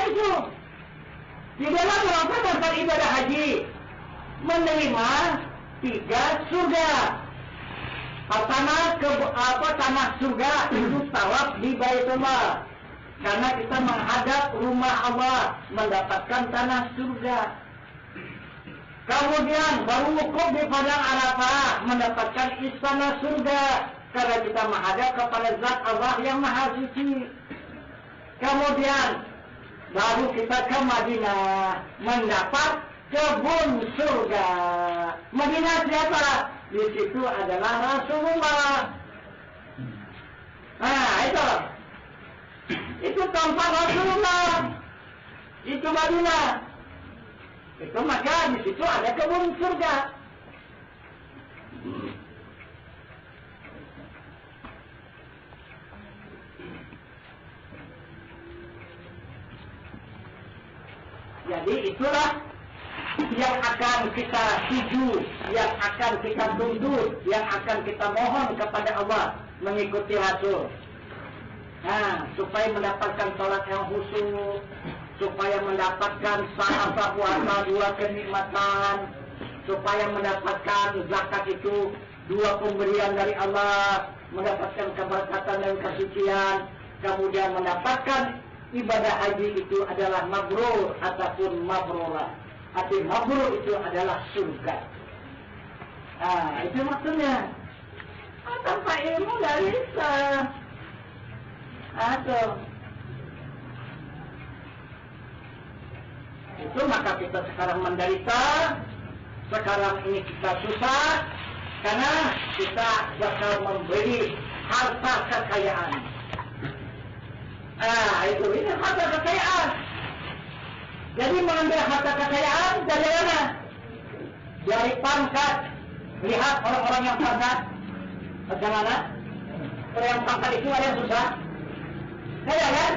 Itu. Di dalam rangka ibadah haji. Menerima 3 surga. Pertama, tanah surga itu tawaf di Baitullah. Karena kita menghadap rumah Allah, mendapatkan tanah surga. Kemudian baru wukuf di padang Arafah, mendapatkan istana surga. Karena kita menghadap kepada zat Allah yang maha suci. Kemudian baru kita ke Madinah, mendapat kebun surga. Madinah siapa? Di situ adalah Rasulullah. Itu tempat Rasulullah. Itu Madinah. Itu maka di situ ada kebun surga. Jadi itulah yang akan kita tuju, yang akan kita tuntut, yang akan kita mohon kepada Allah mengikuti Rasul. Supaya mendapatkan salat yang khusyuk, supaya mendapatkan sahaba puasa 2 kenikmatan, supaya mendapatkan zakat itu 2 pemberian dari Allah, mendapatkan keberkatan dan kesucian, kemudian mendapatkan ibadah haji itu adalah mabrur ataupun mabrurah. Arti mabrur itu adalah surga. Itu maksudnya. Tanpa ilmu nggak bisa. Itu maka kita sekarang menderita, sekarang ini kita susah, karena kita bakal membeli harta kekayaan. Ini harta kekayaan. Jadi mengambil harta kekayaan dari mana? Dari pangkat. Lihat orang-orang yang pangkat. Bagaimana? Orang yang pangkat itu ada yang susah. Kaya kan?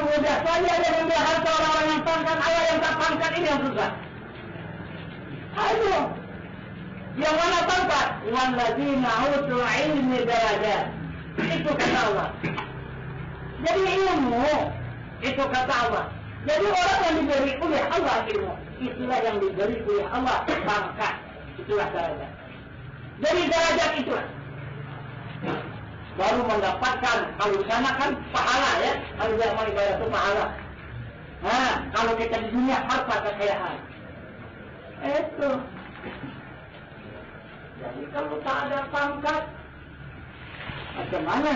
Mudah saja dia mengambil harta orang-orang yang pangkat. Ayah yang tak pangkat ini yang susah. Ayo. Yang mana pangkat? Walladzina utul ilmi darajat. Itu kata Allah. Jadi ilmu itu kata Allah. Jadi orang yang diberi oleh Allah ilmu, itulah yang diberi oleh Allah pangkat. Itulah derajat. Dari derajat itulah baru mendapatkan, kalau sana kan pahala ya, kalau dia mau ibadah itu pahala. Kalau kita di dunia harta kekayaan. Itu. Jadi kalau tak ada pangkat, macam mana?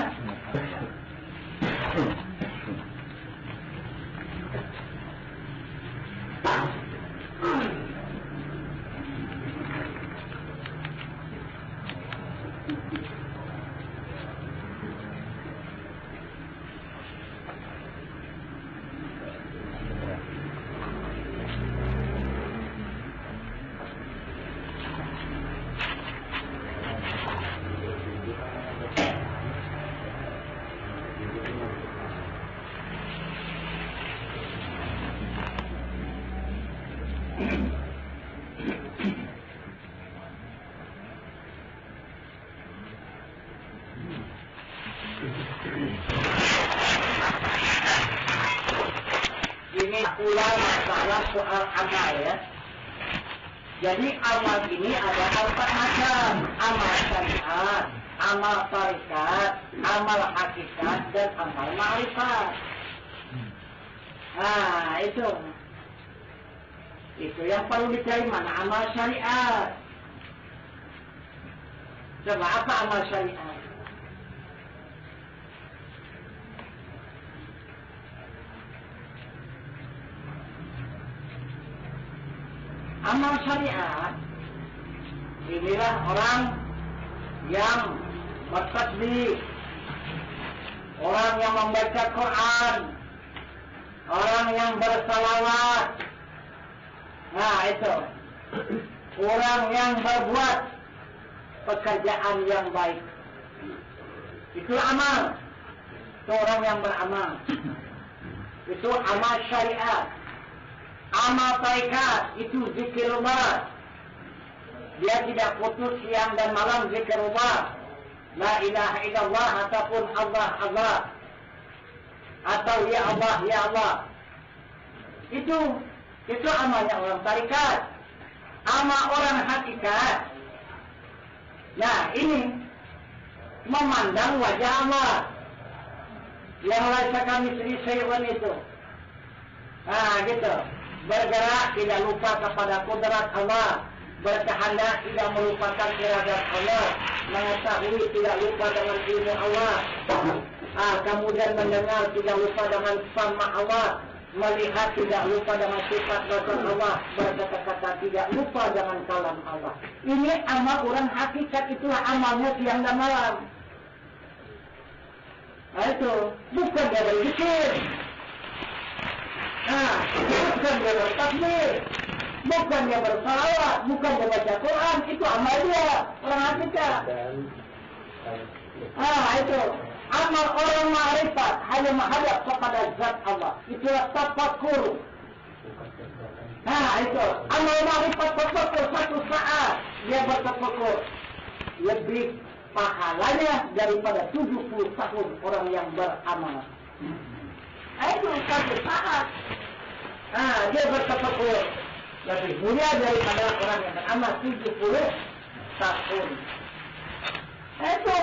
amal ya. Jadi amal ini ada 4 macam. Amal syariat, amal tarikat, amal hakikat, dan amal ma'rifat. Nah, itu yang perlu dicari mana amal syariat. Coba apa amal syariat? Amal syariat inilah orang yang bertasbih, orang yang membaca Quran, orang yang bersalawat. Nah itu orang yang berbuat pekerjaan yang baik. Itulah amal. Itu orang yang beramal. Itu amal syariat. Amal tarikat itu zikirullah. Dia tidak putus siang dan malam zikirullah. La ilaha illallah ataupun Allah Allah. Atau ya Allah ya Allah. Itu amalnya orang tarikat. Amal orang hakikat. Nah ini memandang wajah Allah. Yang laisa kamitslihi syai'un itu. Nah gitu. Bergerak tidak lupa kepada kudrat Allah, berkehendak tidak melupakan iradat Allah, mengetahui tidak lupa dengan ilmu Allah, kemudian mendengar tidak lupa dengan sama Allah, melihat tidak lupa dengan sifat basar Allah, berkata-kata tidak lupa dengan kalam Allah. Ini amal orang hakikat, itulah amalnya siang dan malam. Nah itu bukan dia berzikir. Bukan dia bertakbir, bukan dia bersalawat, bukan dia baca Quran, itu amal dia, orang hakikat. Itu amal orang ma'rifat, hanya menghadap kepada zat Allah. Itulah tafakkur. Itu amal ma'rifat tafakkur 1 saat dia bertafakkur. Lebih pahalanya daripada 70 tahun orang yang beramal. Itu 1 saat. Dia bertafakkur lebih mulia daripada orang yang beramal 70 tahun. Itu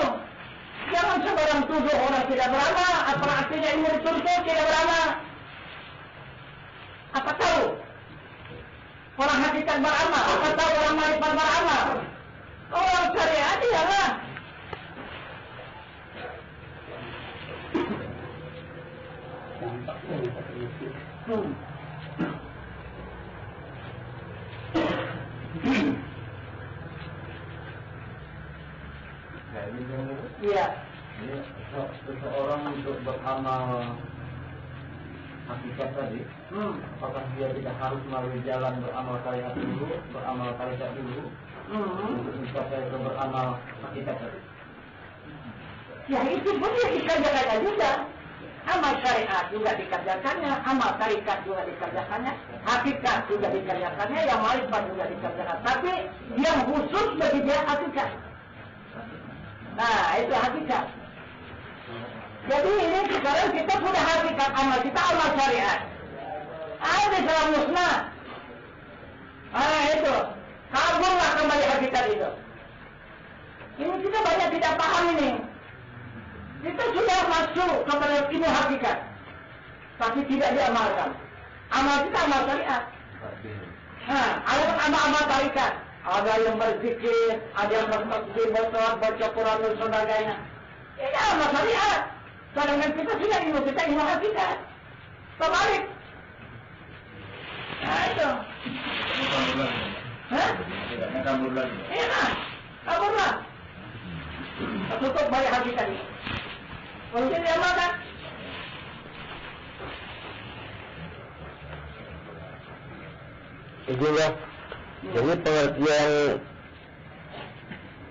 jangan sebarang tuduh orang tidak beramal. Apa artinya ini dituduh tidak beramal? Apa tahu orang hakikat beramal? Apa tahu orang ma'rifat beramal? Orang syariat iyalah. Iya. Seseorang untuk beramal hakikat tadi, apakah dia tidak harus melalui jalan beramal tarikat dulu, beramal tarikat dulu, untuk mencapai ke beramal hakikat tadi? Ya itu pun dia dikerjakannya juga. Amal syariat juga dikerjakannya, amal tarikat juga dikerjakannya, hakikat juga dikerjakannya, yang ma'rifat juga dikerjakan. Tapi yang khusus bagi dia hakikat. Nah itu hakikat. Jadi ini sekarang kita sudah hakikat amal kita, amal syariat. Ada salah musnah. Itu kaburlah kembali hakikat itu. Ini kita banyak tidak paham ini. Kita sudah masuk kepada ilmu hakikat, tapi tidak diamalkan. Amal kita amal syariat. Ada amal tarikat. Ada yang berzikir, ada yang bertakbir, bersolat, baca Quran dan sebagainya. Ini amal syariat. Sedangkan kita sudah ilmu kita ilmu hakikat. Terbalik. Nah itu. Kabur lagi. Iya, kaburlah. Tutup balik hakikat ini. Mungkin dia makan. Itulah. Jadi pengertian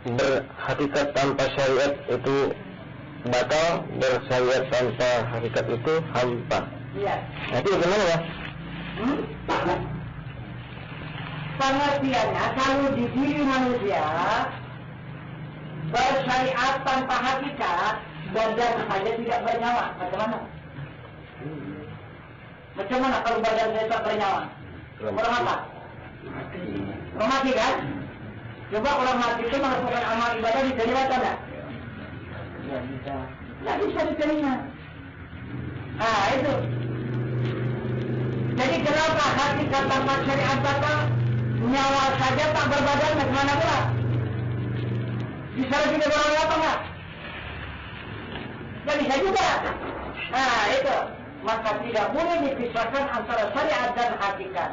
berhakikat tanpa syariat itu batal, bersyariat tanpa hakikat itu hampa. Iya. Nanti bagaimana ya? Pengertiannya kalau di diri manusia bersyariat tanpa hakikat, badan saja tidak bernyawa. Macam mana? Macam mana kalau badan saya tak bernyawa? Orang apa? Orang mati kan? Coba orang mati itu melakukan amal ibadah diterima atau enggak? Nggak bisa diterima. Nah itu. Jadi kenapa hakikat tanpa syariat batal? Nyawa saja tak berbadan bagaimana pula? Bisa lebih dari orang apa enggak? Nggak bisa juga. Nah itu. Maka tidak boleh dipisahkan antara syariat dan hakikat.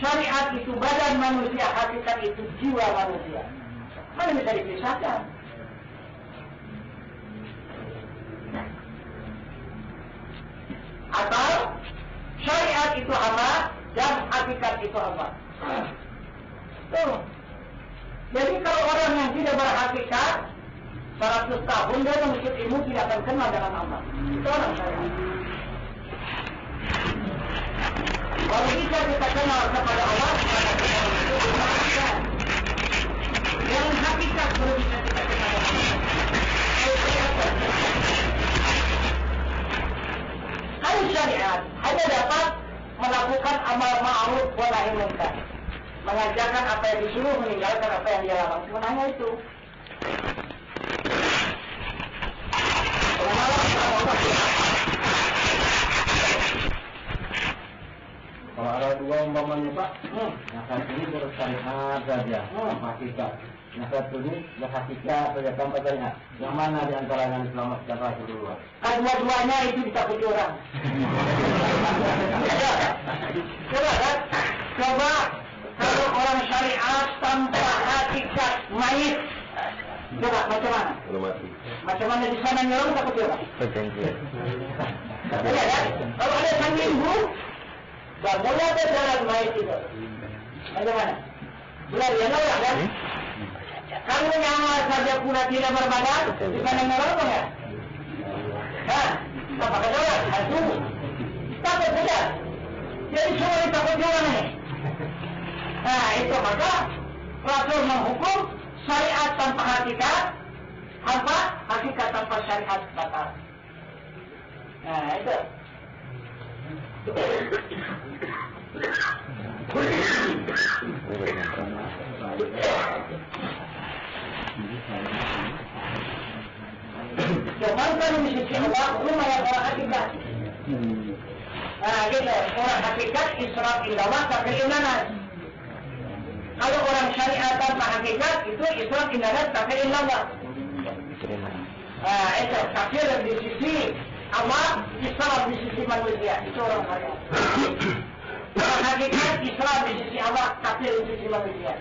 Syariat itu badan manusia, hakikat itu jiwa manusia. Mana bisa dipisahkan? Atau syariat itu apa dan hakikat itu apa? Tuh. Jadi kalau orang yang tidak berhakikat 100 tahun dia menuntut ilmu tidak akan kenal dengan Allah. Itu orang syariat. Kalau bisa kita kenal kepada Allah, maka kita menuntut berhakikat. Yang hakikat belum bisa kita kenal dengan Allah. Kalau syariat hanya dapat melakukan amal ma'ruf wa nahi munkar, mengajarkan apa yang disuruh, meninggalkan apa yang dilarang. Sebenarnya itu. Kalau ada dua umpamanya Pak, yang satu ini bersyariat saja, hakikat. Yang satu ini berhakikat saja tanpa syariat. Yang mana di antara yang diselamatkan Rasulullah? Dua-duanya itu ditakuti orang. Coba kan? Coba kalau orang syariat tanpa hakikat mayit, coba macam mana? Macam mana di sana orang takuti orang? Iya kan? Kalau ada sang minggu, mulai ada jalan mayit itu. Macam mana? Benar ya orang kan? Kalau nyawa saja pula tidak berbadan, di sana orang apa enggak? Hah? Apa kata orang? Hantu. Takut saja. Jadi semua ditakut orang ini. Nah itu maka Rasul menghukum syariat tanpa hakikat, hakikat tanpa syariat batal. Nah itu. Cuman kan di sisi Allah lumayan orang hakikat. Nah gitu, orang hakikat israf indallah kekeimanan. Kalau orang syariat tanpa hakikat itu israf indallah kekeimanan. Nah itu kafir di sisi Allah, israf di sisi manusia. Itu orang syariat. Orang hakikat israf di sisi Allah, kafir di sisi manusia.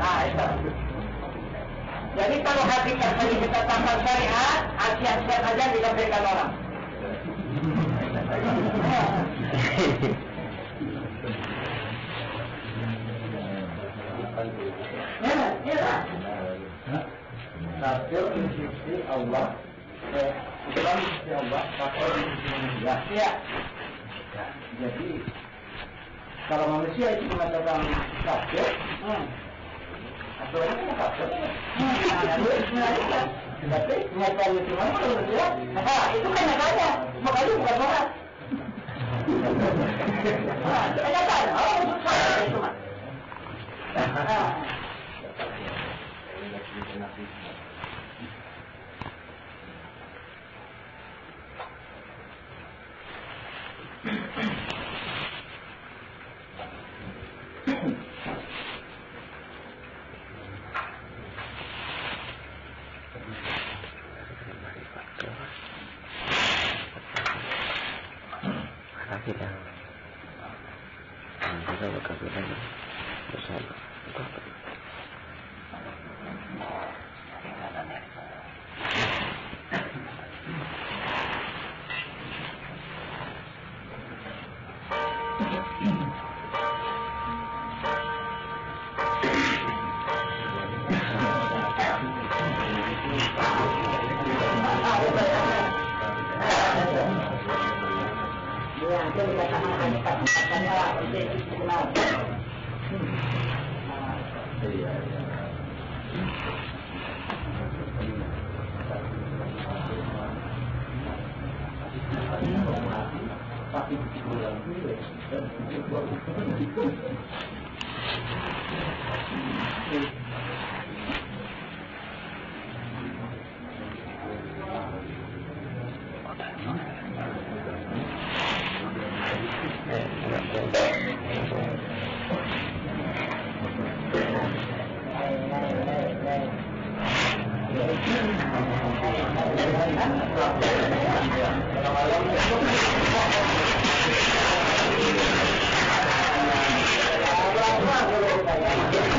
Nah itu. Jadi kalau hakikat tadi kita tanpa syariat, asyik-asyik saja dikabirkan orang. Kafir di sisi Allah, Islam di sisi Allah, kafir di sisi manusia. Ya. Jadi kalau manusia itu mengatakan kafir, atau orang yang kafir, Tapi nyatanya cuma manusia. Nah itu kan nyatanya, makanya bukan orang. Nah kenyataan, oh untuk saya cuma. Kita bakal lagi bersama. Pasti bulan dulu. Terima kasih.